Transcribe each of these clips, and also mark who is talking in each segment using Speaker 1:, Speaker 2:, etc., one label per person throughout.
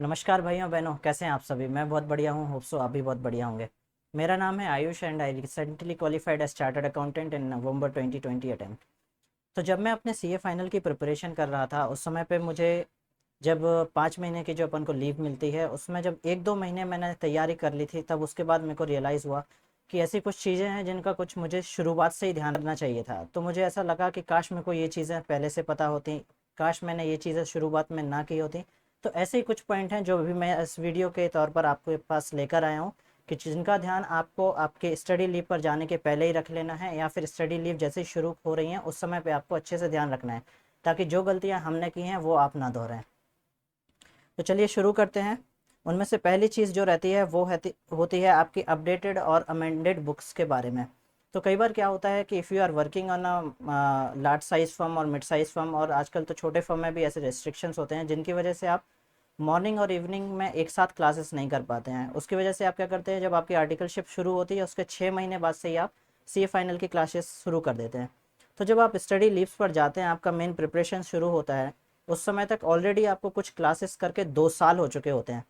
Speaker 1: नमस्कार भाइयों बहनों, कैसे हैं आप सभी। मैं बहुत बढ़िया हूँ, होप सो आप भी बहुत बढ़िया होंगे। मेरा नाम है Ayush and I recently qualified as chartered accountant in November 2020 attempt. तो जब मैं अपने सीए फाइनल की प्रिपरेशन कर रहा था उस समय पे मुझे जब 5 महीने की जो अपन को लीव मिलती है उसमें जब 1-2 महीने मैंने तैयारी कर ली थी, तब उसके बाद मेरे को रियलाइज़ हुआ कि ऐसी कुछ चीज़ें हैं जिनका कुछ मुझे शुरुआत से ही ध्यान रखना चाहिए था। तो मुझे ऐसा लगा कि काश मेरे को ये चीज़ें पहले से पता होती, काश मैंने ये चीज़ें शुरुआत में ना की होती। तो ऐसे ही कुछ पॉइंट हैं जो भी मैं इस वीडियो के तौर पर आपके पास लेकर आया हूँ कि जिनका ध्यान आपको आपके स्टडी लीव पर जाने के पहले ही रख लेना है, या फिर स्टडी लीव जैसे ही शुरू हो रही हैं उस समय पे आपको अच्छे से ध्यान रखना है, ताकि जो गलतियां हमने की हैं वो आप ना दोहराएं। तो चलिए शुरू करते हैं। उनमें से पहली चीज़ जो रहती है वो होती है आपकी अपडेटेड और अमेंडेड बुक्स के बारे में। तो कई बार क्या होता है कि if you are working on a large size firm और मिड साइज फर्म, और आजकल तो छोटे फर्म में भी ऐसे रेस्ट्रिक्शंस होते हैं जिनकी वजह से आप मॉर्निंग और इवनिंग में एक साथ क्लासेस नहीं कर पाते हैं। उसकी वजह से आप क्या करते हैं, जब आपकी आर्टिकलशिप शुरू होती है उसके 6 महीने बाद से ही आप सी ए फाइनल की क्लासेस शुरू कर देते हैं। तो जब आप स्टडी लीव्स पर जाते हैं, आपका मेन प्रिपरेशन शुरू होता है, उस समय तक ऑलरेडी आपको कुछ क्लासेस करके 2 साल हो चुके होते हैं।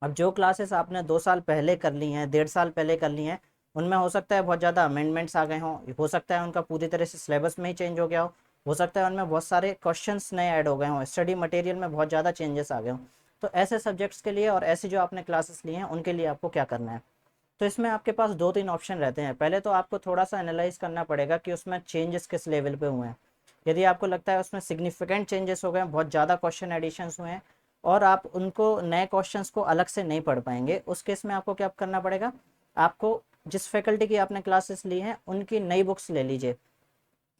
Speaker 1: अब जो क्लासेस आपने 2 साल पहले कर ली हैं, 1.5 साल पहले कर ली हैं, उनमें हो सकता है बहुत ज़्यादा अमेंडमेंट्स आ गए हों, हो सकता है उनका पूरी तरह से सिलेबस में ही चेंज हो गया हो सकता है उनमें बहुत सारे क्वेश्चंस नए ऐड हो गए हों, स्टडी मटेरियल में बहुत ज़्यादा चेंजेस आ गए हों। तो ऐसे सब्जेक्ट्स के लिए और ऐसी जो आपने क्लासेस ली हैं उनके लिए आपको क्या करना है। तो इसमें आपके पास 2-3 ऑप्शन रहते हैं। पहले तो आपको थोड़ा सा एनालाइज करना पड़ेगा कि उसमें चेंजेस किस लेवल पे हुए हैं। यदि आपको लगता है उसमें सिग्निफिकेंट चेंजेस हो गए हैं, बहुत ज़्यादा क्वेश्चन एडिशंस हुए हैं और आप उनको नए क्वेश्चंस को अलग से नहीं पढ़ पाएंगे, उस केस में आपको क्या करना पड़ेगा, आपको जिस फैकल्टी की आपने क्लासेस ली हैं उनकी नई बुक्स ले लीजिए।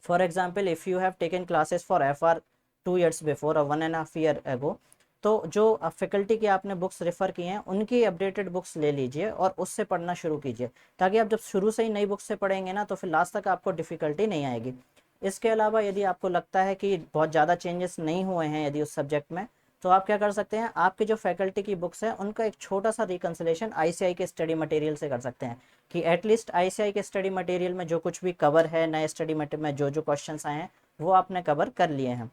Speaker 1: For example, if you have taken classes for F R 2 years before और 1.5 year एगो, तो जो फैकल्टी की आपने बुक्स रेफ़र की हैं उनकी अपडेटेड बुक्स ले लीजिए और उससे पढ़ना शुरू कीजिए, ताकि आप जब शुरू से ही नई बुक्स से पढ़ेंगे ना तो फिर लास्ट तक आपको डिफ़िकल्टी नहीं आएगी। इसके अलावा यदि आपको लगता है कि बहुत ज़्यादा चेंजेस नहीं हुए हैं यदि उस सब्जेक्ट में, तो आप क्या कर सकते हैं, आपकी जो फैकल्टी की बुक्स हैं उनका एक छोटा सा रिकन्सिलेशन आईसीआई के स्टडी मटेरियल से कर सकते हैं, कि एटलीस्ट आईसीआई के स्टडी मटेरियल में जो कुछ भी कवर है नए स्टडी मटेरियल में, जो जो क्वेश्चंस आए हैं वो आपने कवर कर लिए हैं।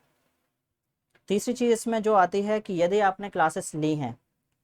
Speaker 1: तीसरी चीज़ इसमें जो आती है कि यदि आपने क्लासेस ली हैं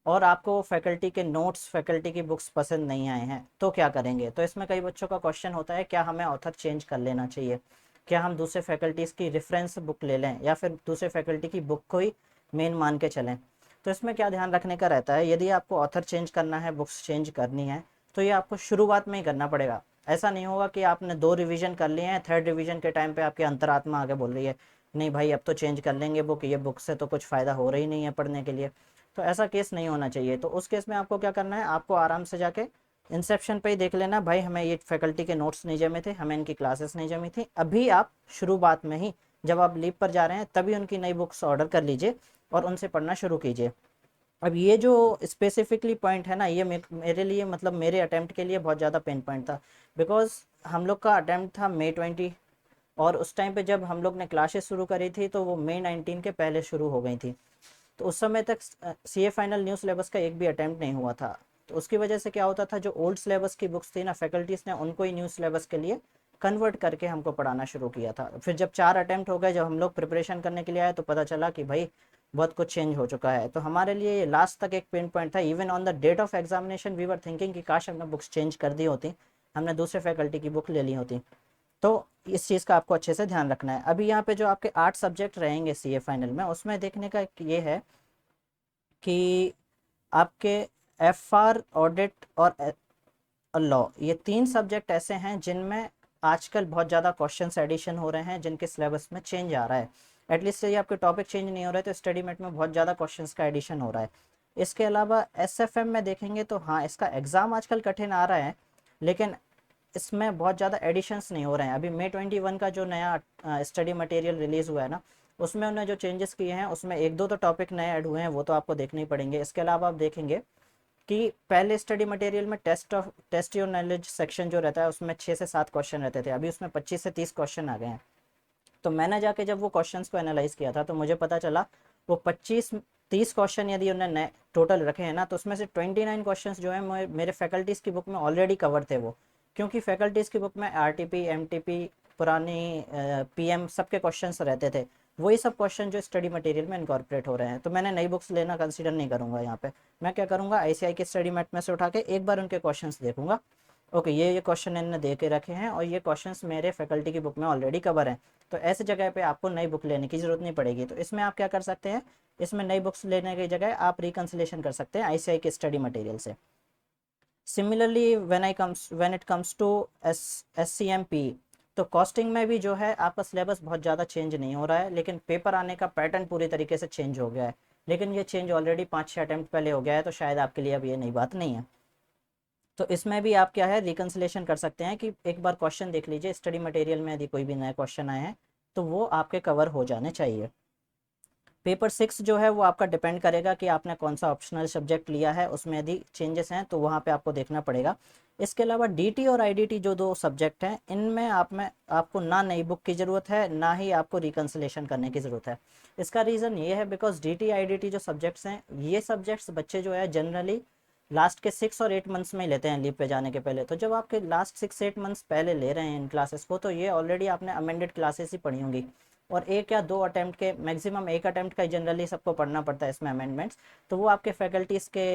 Speaker 1: और आपको फैकल्टी के नोट्स, फैकल्टी की बुक्स पसंद नहीं आए हैं, तो क्या करेंगे। तो इसमें कई बच्चों का क्वेश्चन होता है, क्या हमें ऑथर चेंज कर लेना चाहिए, क्या हम दूसरे फैकल्टीज़ की रेफरेंस बुक ले लें या फिर दूसरे फैकल्टी की बुक को ही मेन मान के चलें। तो इसमें क्या ध्यान रखने का रहता है, यदि आपको ऑथर चेंज करना है, बुक्स चेंज करनी है, तो ये आपको शुरुआत में ही करना पड़ेगा। ऐसा नहीं होगा कि आपने 2 रिवीजन कर लिए हैं, थर्ड रिवीजन के टाइम पे आपकी अंतरात्मा आगे बोल रही है नहीं भाई अब तो चेंज कर लेंगे बुक, ये बुक से तो कुछ फ़ायदा हो रही नहीं है पढ़ने के लिए। तो ऐसा केस नहीं होना चाहिए। तो उस केस में आपको क्या करना है, आपको आराम से जाके इंसेप्शन पे ही देख लेना, भाई हमें ये फैकल्टी के नोट्स नहीं जमे थे, हमें इनकी क्लासेस नहीं जमी थी। अभी आप शुरुआत में ही जब आप लीव पर जा रहे हैं तभी उनकी नई बुक्स ऑर्डर कर लीजिए और उनसे पढ़ना शुरू कीजिए। अब ये जो स्पेसिफिकली पॉइंट है ना, ये मेरे लिए मतलब मेरे अटेम्प्ट के लिए बहुत ज़्यादा पेन पॉइंट था। बिकॉज हम लोग का अटेम्प्ट था May 20, और उस टाइम पे जब हम लोग ने क्लासेस शुरू करी थी तो वो May 19 के पहले शुरू हो गई थी। तो उस समय तक सी ए फाइनल न्यू सिलेबस का एक भी अटैम्प्ट नहीं हुआ था। तो उसकी वजह से क्या होता था, जो ओल्ड सिलेबस की बुक्स थी ना, फैकल्टीज़ ने उनको ही न्यू सिलेबस के लिए कन्वर्ट करके हमको पढ़ाना शुरू किया था। फिर जब 4 अटैम्प्ट हो गए, जब हम लोग प्रिपरेशन करने के लिए आए तो पता चला कि भाई बहुत कुछ चेंज हो चुका है। तो हमारे लिए ये लास्ट तक एक पेन पॉइंट था। Even on the date of examination we were thinking कि काश हमने बुक्स चेंज कर दी होती, हमने दूसरे फैकल्टी की बुक ले ली होती। तो इस चीज़ का आपको अच्छे से ध्यान रखना है। अभी यहाँ पे जो आपके 8 सब्जेक्ट रहेंगे सी ए फाइनल में, उसमें देखने का ये है कि आपके एफ आर, ऑडिट और लॉ, ये 3 सब्जेक्ट ऐसे हैं जिनमें आजकल बहुत ज़्यादा क्वेश्चंस एडिशन हो रहे हैं, जिनके सिलेबस में चेंज आ रहा है। एटलीस्ट ये आपके टॉपिक चेंज नहीं हो रहे तो स्टडी मेट में बहुत ज़्यादा क्वेश्चंस का एडिशन हो रहा है। इसके अलावा एस एफ एम में देखेंगे तो हाँ, इसका एग्ज़ाम आजकल कठिन आ रहा है, लेकिन इसमें बहुत ज़्यादा एडिशंस नहीं हो रहे हैं। अभी May 21 का जो नया स्टडी मटेरियल रिलीज़ हुआ है ना, उसमें उन्होंने जो चेंजेस किए हैं उसमें एक दो तो टॉपिक नए ऐड हुए हैं, वो तो आपको देखने ही पड़ेंगे। इसके अलावा आप देखेंगे कि पहले स्टडी मटेरियल में टेस्ट योर नॉलेज सेक्शन जो रहता है उसमें 6 से 7 क्वेश्चन रहते थे, अभी उसमें 25 से 30 क्वेश्चन आ गए हैं। तो मैंने जाके जब वो क्वेश्चंस को एनालाइज किया था तो मुझे पता चला वो 25-30 क्वेश्चन यदि उन्होंने टोटल रखे हैं ना, तो उसमें से 29 क्वेश्चंस जो है मेरे फैकल्टीज़ की बुक में ऑलरेडी कवर थे वो। क्योंकि फैकल्टीज़ की बुक में R T P, M T P, पुरानी पी एम सबके क्वेश्चंस रहते थे। वही सब क्वेश्चन जो स्टडी मटेरियल में इनकॉर्पोरेट हो रहे हैं। तो मैंने नई बुक्स लेना कंसीडर नहीं करूँगा यहाँ पे। मैं क्या करूँगा, आईसीआई के स्टडी मैट में से उठा के एक बार उनके क्वेश्चंस देखूंगा। ओके, ये क्वेश्चन इन्होंने दे के रखे हैं और ये क्वेश्चंस मेरे फैकल्टी की बुक में ऑलरेडी कवर हैं, तो ऐसे जगह पे आपको नई बुक लेने की ज़रूरत नहीं पड़ेगी। तो इसमें आप क्या कर सकते हैं, इसमें नई बुक्स लेने की जगह आप रिकन्सिलेशन कर सकते हैं आईसीआई के स्टडी मटेरियल से। Similarly when it comes to SCMP, तो कॉस्टिंग में भी जो है आपका सिलेबस बहुत ज़्यादा चेंज नहीं हो रहा है, लेकिन पेपर आने का पैटर्न पूरी तरीके से चेंज हो गया है। लेकिन ये चेंज ऑलरेडी 5-6 अटैम्प्ट पहले हो गया है, तो शायद आपके लिए अब ये नई बात नहीं है। तो इसमें भी आप क्या है, रिकन्सिलेशन कर सकते हैं कि एक बार क्वेश्चन देख लीजिए स्टडी मटेरियल में, यदि कोई भी नए क्वेश्चन आए हैं तो वो आपके कवर हो जाने चाहिए। पेपर 6 जो है वो आपका डिपेंड करेगा कि आपने कौन सा ऑप्शनल सब्जेक्ट लिया है, उसमें यदि चेंजेस हैं तो वहाँ पे आपको देखना पड़ेगा। इसके अलावा डीटी और आईडीटी जो दो सब्जेक्ट हैं, इनमें आपको ना नई बुक की ज़रूरत है, ना ही आपको रिकन्सिलेशन करने की ज़रूरत है। इसका रीज़न ये है बिकॉज डीटी आईडीटी जो सब्जेक्ट्स हैं, ये सब्जेक्ट्स बच्चे जो है जनरली लास्ट के 6 और 8 मंथ्स में ही लेते हैं लीव पे जाने के पहले। तो जब आपके लास्ट 6-8 मंथ्स पहले ले रहे हैं इन क्लासेस को, तो ये ऑलरेडी आपने अमेंडेड क्लासेस ही पढ़ी होंगी, और एक या दो अटैम्प्ट के, मैक्सिमम एक अटैम्प्ट का जनरली सबको पढ़ना पड़ता है इसमें अमेंडमेंट्स। तो वो आपके फैकल्टीज़ के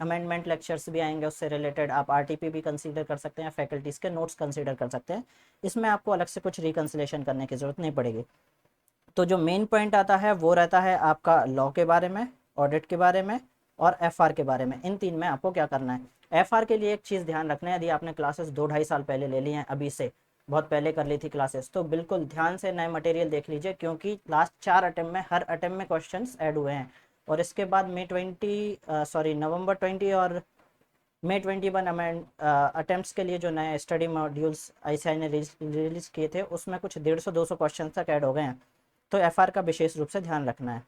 Speaker 1: अमेंडमेंट लेक्चर्स भी आएंगे, उससे रिलेटेड आप आरटीपी भी कंसीडर कर सकते हैं, फैकल्टीज़ के नोट्स कंसीडर कर सकते हैं। इसमें आपको अलग से कुछ रिकन्सिलेशन करने की ज़रूरत नहीं पड़ेगी। तो जो मेन पॉइंट आता है वो रहता है आपका लॉ के बारे में, ऑडिट के बारे में और एफआर के बारे में। इन तीन में आपको क्या करना है। एफआर के लिए एक चीज़ ध्यान रखना है, यदि आपने क्लासेस 2-2.5 साल पहले ले ली हैं, अभी से बहुत पहले कर ली थी क्लासेस, तो बिल्कुल ध्यान से नए मटेरियल देख लीजिए, क्योंकि लास्ट 4 अटेम्प्ट में हर अटेम्प्ट में क्वेश्चंस ऐड हुए हैं। और इसके बाद नवंबर 20 और May 21 अटेम्प्ट्स के लिए जो नए स्टडी मॉड्यूल्स आईसीआई ने रिलीज किए थे, उसमें कुछ 150-200 क्वेश्चन तक ऐड हो गए हैं। तो एफआर का विशेष रूप से ध्यान रखना है।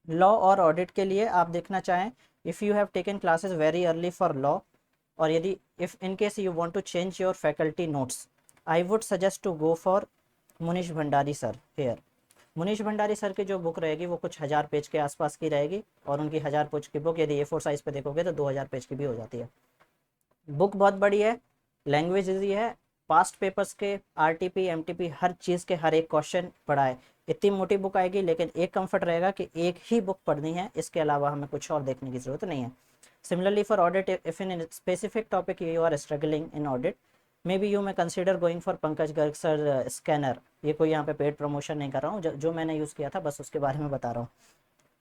Speaker 1: लॉ और ऑडिट के लिए आप देखना चाहें, if you have taken classes very early for law, और यदि if in case you want to change your faculty notes, I would suggest to go for Munish Bhandari sir here. Munish Bhandari sir की जो बुक रहेगी वो कुछ 1000 पेज के आसपास की रहेगी, और उनकी 1000 पेज की बुक यदि A4 साइज़ पे देखोगे तो 2000 पेज की भी हो जाती है। बुक बहुत बड़ी है, लैंग्वेज इजी है, पास्ट पेपर्स के आरटीपी एमटीपी हर चीज़ के हर एक क्वेश्चन पढ़ा है। इतनी मोटी बुक आएगी, लेकिन एक कंफर्ट रहेगा कि एक ही बुक पढ़नी है, इसके अलावा हमें कुछ और देखने की ज़रूरत नहीं है। Similarly for audit, if in specific topic you are struggling in audit, may be you may consider going for Pankaj Garg sir scanner. ये कोई यहाँ पे पेड प्रमोशन नहीं कर रहा हूँ, जो मैंने यूज़ किया था बस उसके बारे में बता रहा हूँ।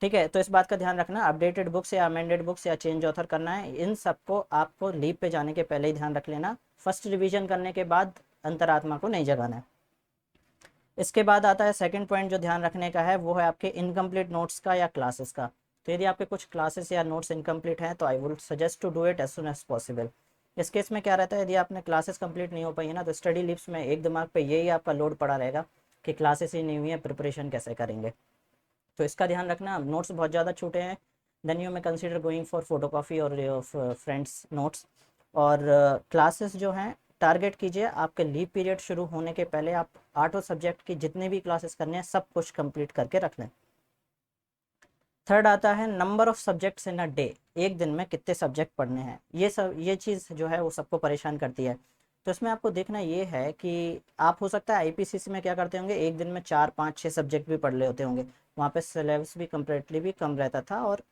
Speaker 1: ठीक है, तो इस बात का ध्यान रखना, अपडेटेड बुक्स या अमेंडेड बुक्स या चेंज ऑथर करना है, इन सबको आपको लीव पे जाने के पहले ही ध्यान रख लेना। फर्स्ट रिवीजन करने के बाद अंतरात्मा को नहीं जगाना है। इसके बाद आता है सेकंड पॉइंट जो ध्यान रखने का है, वो है आपके इनकम्प्लीट नोट्स का या क्लासेस का। तो यदि आपके कुछ क्लासेस या नोट्स इनकम्प्लीट हैं, तो I would suggest to do it as soon as possible. इस केस में क्या रहता है, यदि आपने क्लासेस कंप्लीट नहीं हो पाई है ना, तो स्टडी लीव्स में एक दिमाग पे यही आपका लोड पड़ा रहेगा कि क्लासेस ही नहीं हुई है, प्रिपरेशन कैसे करेंगे। तो इसका ध्यान रखना, नोट्स बहुत ज़्यादा छूटे हैं, देन यू में कंसिडर गोइंग फॉर फोटोकॉपी और फ्रेंड्स नोट्स। और क्लासेस जो हैं, टारगेट कीजिए आपके लीव पीरियड शुरू होने के पहले आप आठों सब्जेक्ट की जितने भी क्लासेस करने हैं सब कुछ कंप्लीट करके रख लें। थर्ड आता है number of subjects in a day, एक दिन में कितने सब्जेक्ट पढ़ने हैं। ये चीज़ जो है वो सबको परेशान करती है। तो इसमें आपको देखना ये है कि आप हो सकता है आईपीसीसी में क्या करते होंगे, एक दिन में 4-5-6 सब्जेक्ट भी पढ़ ले होते होंगे। वहाँ पे सिलेबस भी कंपेरेटिवली भी कम रहता था, और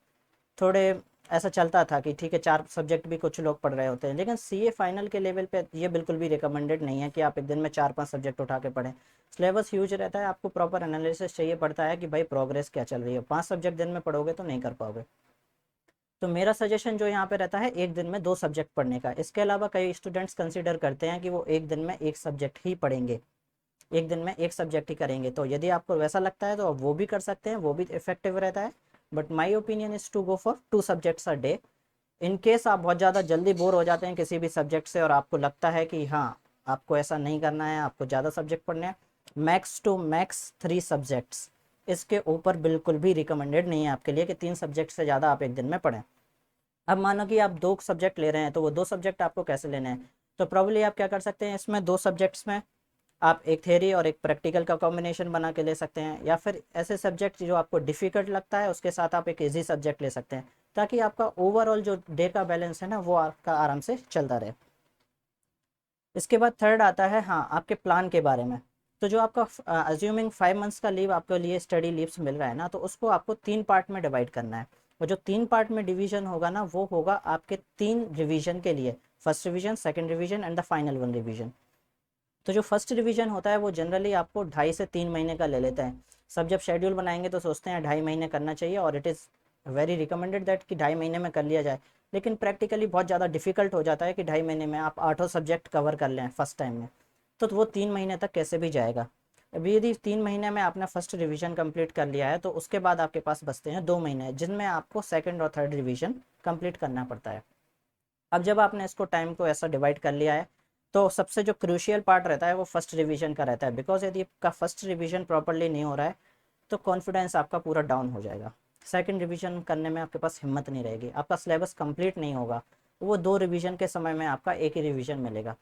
Speaker 1: थोड़े ऐसा चलता था कि ठीक है 4 सब्जेक्ट भी कुछ लोग पढ़ रहे होते हैं। लेकिन सीए फाइनल के लेवल पे ये बिल्कुल भी रिकमेंडेड नहीं है कि आप एक दिन में 4-5 सब्जेक्ट उठा के पढ़ें। सिलेबस ह्यूज रहता है, आपको प्रॉपर एनालिसिस चाहिए पड़ता है कि भाई प्रोग्रेस क्या चल रही है। 5 सब्जेक्ट दिन में पढ़ोगे तो नहीं कर पाओगे। तो मेरा सजेशन जो यहाँ पे रहता है, एक दिन में 2 सब्जेक्ट पढ़ने का। इसके अलावा कई स्टूडेंट्स कंसिडर करते हैं कि वो एक दिन में एक सब्जेक्ट ही पढ़ेंगे, एक दिन में एक सब्जेक्ट ही करेंगे। तो यदि आपको वैसा लगता है तो आप वो भी कर सकते हैं, वो भी इफेक्टिव रहता है। But my opinion is to go for 2 subjects a day. In case आप बहुत ज़्यादा जल्दी बोर हो जाते हैं किसी भी सब्जेक्ट से, और आपको लगता है कि हाँ आपको ऐसा नहीं करना है, आपको ज़्यादा सब्जेक्ट पढ़ने हैं, मैक्स टू मैक्स 3 सब्जेक्ट्स, इसके ऊपर बिल्कुल भी रिकमेंडेड नहीं है आपके लिए कि 3 सब्जेक्ट से ज़्यादा आप एक दिन में पढ़ें। अब मानो कि आप 2 सब्जेक्ट ले रहे हैं, तो वो 2 सब्जेक्ट आपको कैसे लेने हैं। तो प्रॉब्ली आप क्या कर सकते हैं, इसमें 2 सब्जेक्ट्स में आप एक थ्योरी और एक प्रैक्टिकल का कॉम्बिनेशन बना के ले सकते हैं, या फिर ऐसे सब्जेक्ट जो आपको डिफ़िकल्ट लगता है उसके साथ आप एक इजी सब्जेक्ट ले सकते हैं, ताकि आपका ओवरऑल जो डे का बैलेंस है ना वो आपका आराम से चलता रहे। इसके बाद थर्ड आता है हाँ आपके प्लान के बारे में। तो जो आपका अज्यूमिंग 5 मंथ्स का लीव आपके लिए स्टडी लीव्स मिल रहा है ना, तो उसको आपको 3 पार्ट में डिवाइड करना है। और जो 3 पार्ट में डिवीजन होगा ना, वो होगा आपके 3 रिवीजन के लिए, first revision, second revision and the final 1 revision. तो जो फर्स्ट रिवीजन होता है वो जनरली आपको 2.5 से 3 महीने का ले लेता है। सब जब शेड्यूल बनाएंगे तो सोचते हैं 2.5 महीने करना चाहिए, और it is very recommended that कि 2.5 महीने में कर लिया जाए। लेकिन प्रैक्टिकली बहुत ज़्यादा डिफिकल्ट हो जाता है कि 2.5 महीने में आप 8 सब्जेक्ट कवर कर लें फर्स्ट टाइम में। तो वो 3 महीने तक कैसे भी जाएगा। अभी यदि 3 महीने में आपने फर्स्ट रिवीजन कंप्लीट कर लिया है, तो उसके बाद आपके पास बचते हैं 2 महीने, जिनमें आपको सेकंड और थर्ड रिवीजन कंप्लीट करना पड़ता है। अब जब आपने इसको टाइम को ऐसा डिवाइड कर लिया है, तो सबसे जो क्रूशियल पार्ट रहता है वो फर्स्ट रिवीजन का रहता है। बिकॉज यदि आपका फर्स्ट रिवीजन प्रॉपरली नहीं हो रहा है, तो कॉन्फिडेंस आपका पूरा डाउन हो जाएगा। सेकंड रिवीजन करने में आपके पास हिम्मत नहीं रहेगी, आपका सिलेबस कंप्लीट नहीं होगा। वो 2 रिवीजन के समय में आपका एक ही रिवीजन मिलेगा।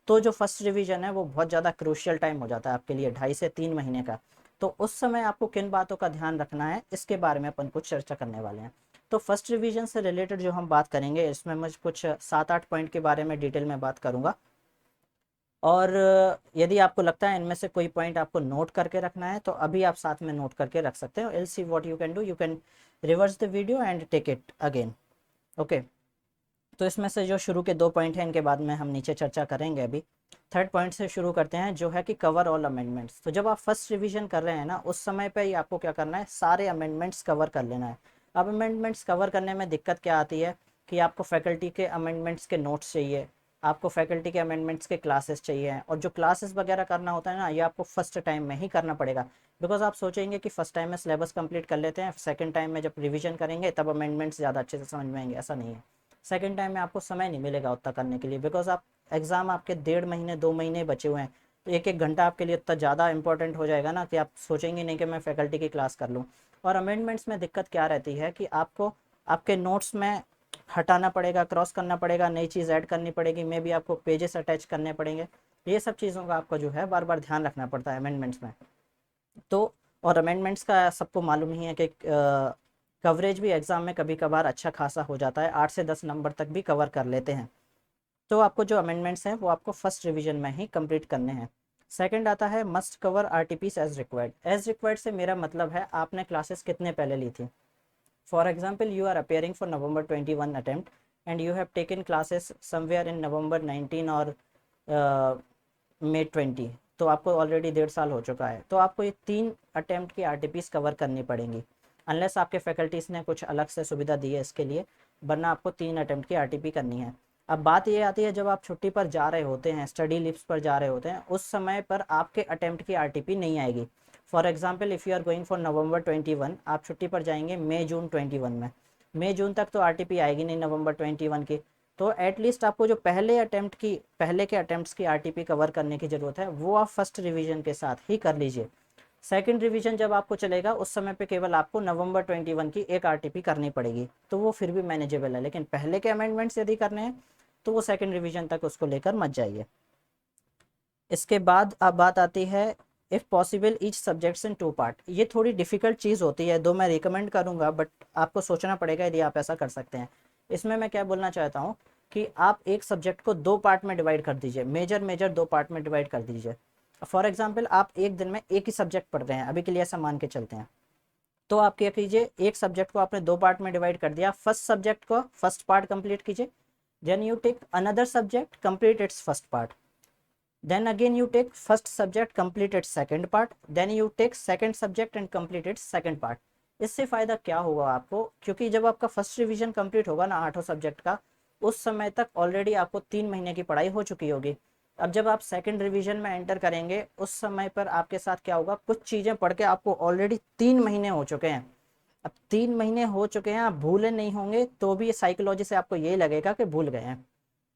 Speaker 1: तो जो फर्स्ट रिवीजन है वो बहुत ज़्यादा क्रूशियल टाइम हो जाता है आपके लिए, 2.5 से 3 महीने का। तो उस समय आपको किन बातों का ध्यान रखना है, इसके बारे में अपन कुछ चर्चा करने वाले हैं। तो फर्स्ट रिवीजन से रिलेटेड जो हम बात करेंगे, इसमें मैं कुछ 7-8 पॉइंट के बारे में डिटेल में बात करूंगा। और यदि आपको लगता है इनमें से कोई पॉइंट आपको नोट करके रखना है, तो अभी आप साथ में नोट करके रख सकते हो। Else what you can do, you can reverse the video and take it again. Okay. तो इसमें से जो शुरू के 2 पॉइंट हैं, इनके बाद में हम नीचे चर्चा करेंगे। अभी थर्ड पॉइंट से शुरू करते हैं, जो है कि कवर ऑल अमेंडमेंट्स। तो जब आप फर्स्ट रिवीजन कर रहे हैं ना, उस समय पे ही आपको क्या करना है, सारे अमेंडमेंट्स कवर कर लेना है। अब अमेंडमेंट्स कवर करने में दिक्कत क्या आती है कि आपको फैकल्टी के अमेंडमेंट्स के नोट्स चाहिए, आपको फैकल्टी के अमेंडमेंट्स के क्लासेस चाहिए, और जो क्लासेस वगैरह करना होता है ना, ये आपको फर्स्ट टाइम में ही करना पड़ेगा। बिकॉज आप सोचेंगे कि फर्स्ट टाइम में सिलेबस कंप्लीट कर लेते हैं, सेकंड टाइम में जब रिवीजन करेंगे तब अमेंडमेंट्स ज़्यादा अच्छे से समझ में आएंगे, ऐसा नहीं है। सेकंड टाइम में आपको समय नहीं मिलेगा उतना करने के लिए, बिकॉज आप एग्ज़ाम आपके 1.5 महीने 2 महीने बचे हुए हैं। तो एक एक घंटा आपके लिए उतना ज़्यादा इंपॉर्टेंट हो जाएगा ना, कि आप सोचेंगे नहीं कि मैं फैकल्टी की क्लास कर लूँ। और अमेंडमेंट्स में दिक्कत क्या रहती है कि आपको आपके नोट्स में हटाना पड़ेगा, क्रॉस करना पड़ेगा, नई चीज़ ऐड करनी पड़ेगी, मे बी आपको पेजेस अटैच करने पड़ेंगे। ये सब चीज़ों का आपको जो है बार बार ध्यान रखना पड़ता है अमेंडमेंट्स में। तो और अमेंडमेंट्स का सबको मालूम ही है कि कवरेज भी एग्ज़ाम में कभी कभार अच्छा खासा हो जाता है, 8 से 10 नंबर तक भी कवर कर लेते हैं। तो आपको जो अमेंडमेंट्स हैं वो आपको फर्स्ट रिवीजन में ही कंप्लीट करने हैं। सेकंड आता है must cover RTPs as required. As required से मेरा मतलब है आपने क्लासेस कितने पहले ली थी। For example, you are appearing for November 21 attempt and you have taken classes somewhere in November 19 और May 20। तो आपको ऑलरेडी 1.5 साल हो चुका है, तो आपको ये 3 अटेम्प्ट की आरटीपीस कवर करनी पड़ेंगी, अनलेस आपके फैकल्टीज़ ने कुछ अलग से सुविधा दी है इसके लिए, वरना आपको 3 अटेम्प्ट की आरटीपी करनी है। अब बात ये आती है, जब आप छुट्टी पर जा रहे होते हैं, स्टडी लीव्स पर जा रहे होते हैं, उस समय पर आपके अटेम्प्ट की आरटीपी नहीं आएगी। For example, if you are going for November 21, आप छुट्टी पर जाएंगे मई जून 21 में, मई जून तक तो आरटीपी आएगी नहीं November 21 की। तो एटलीस्ट आपको जो पहले के अटेम्प्ट्स की आरटीपी कवर करने की ज़रूरत है, वो आप फर्स्ट रिवीजन के साथ ही कर लीजिए। सेकंड रिवीजन जब आपको चलेगा, उस समय पे केवल आपको November 21 की एक आरटीपी करनी पड़ेगी, तो वो फिर भी मैनेजेबल है। लेकिन पहले के अमेंडमेंट्स यदि करने हैं, तो वो सेकंड रिवीजन तक उसको लेकर मत जाइए। इसके बाद अब बात आती है if possible each subjects in 2 part. ये थोड़ी डिफ़िकल्ट चीज़ होती है, दो मैं रिकमेंड करूँगा, बट आपको सोचना पड़ेगा यदि आप ऐसा कर सकते हैं। इसमें मैं क्या बोलना चाहता हूँ कि आप एक सब्जेक्ट को 2 पार्ट में डिवाइड कर दीजिए, मेजर मेजर 2 पार्ट में डिवाइड कर दीजिए। फॉर एग्जाम्पल, आप एक दिन में एक ही सब्जेक्ट पढ़ रहे हैं, अभी के लिए ऐसा मान के चलते हैं। तो आप क्या कीजिए, एक सब्जेक्ट को आपने 2 पार्ट में डिवाइड कर दिया, फर्स्ट सब्जेक्ट को फर्स्ट पार्ट कंप्लीट कीजिए, then you take another subject complete its first part, then again you take first subject complete its second part, then you take second subject and complete its second part। इससे फ़ायदा क्या होगा आपको, क्योंकि जब आपका first revision complete होगा ना 8 सब्जेक्ट का, उस समय तक ऑलरेडी आपको 3 महीने की पढ़ाई हो चुकी होगी। अब जब आप सेकंड रिवीजन में एंटर करेंगे, उस समय पर आपके साथ क्या होगा, कुछ चीज़ें पढ़ के आपको ऑलरेडी 3 महीने हो चुके हैं। अब 3 महीने हो चुके हैं, आप भूले नहीं होंगे, तो भी साइकोलॉजी से आपको यही लगेगा कि भूल गए हैं।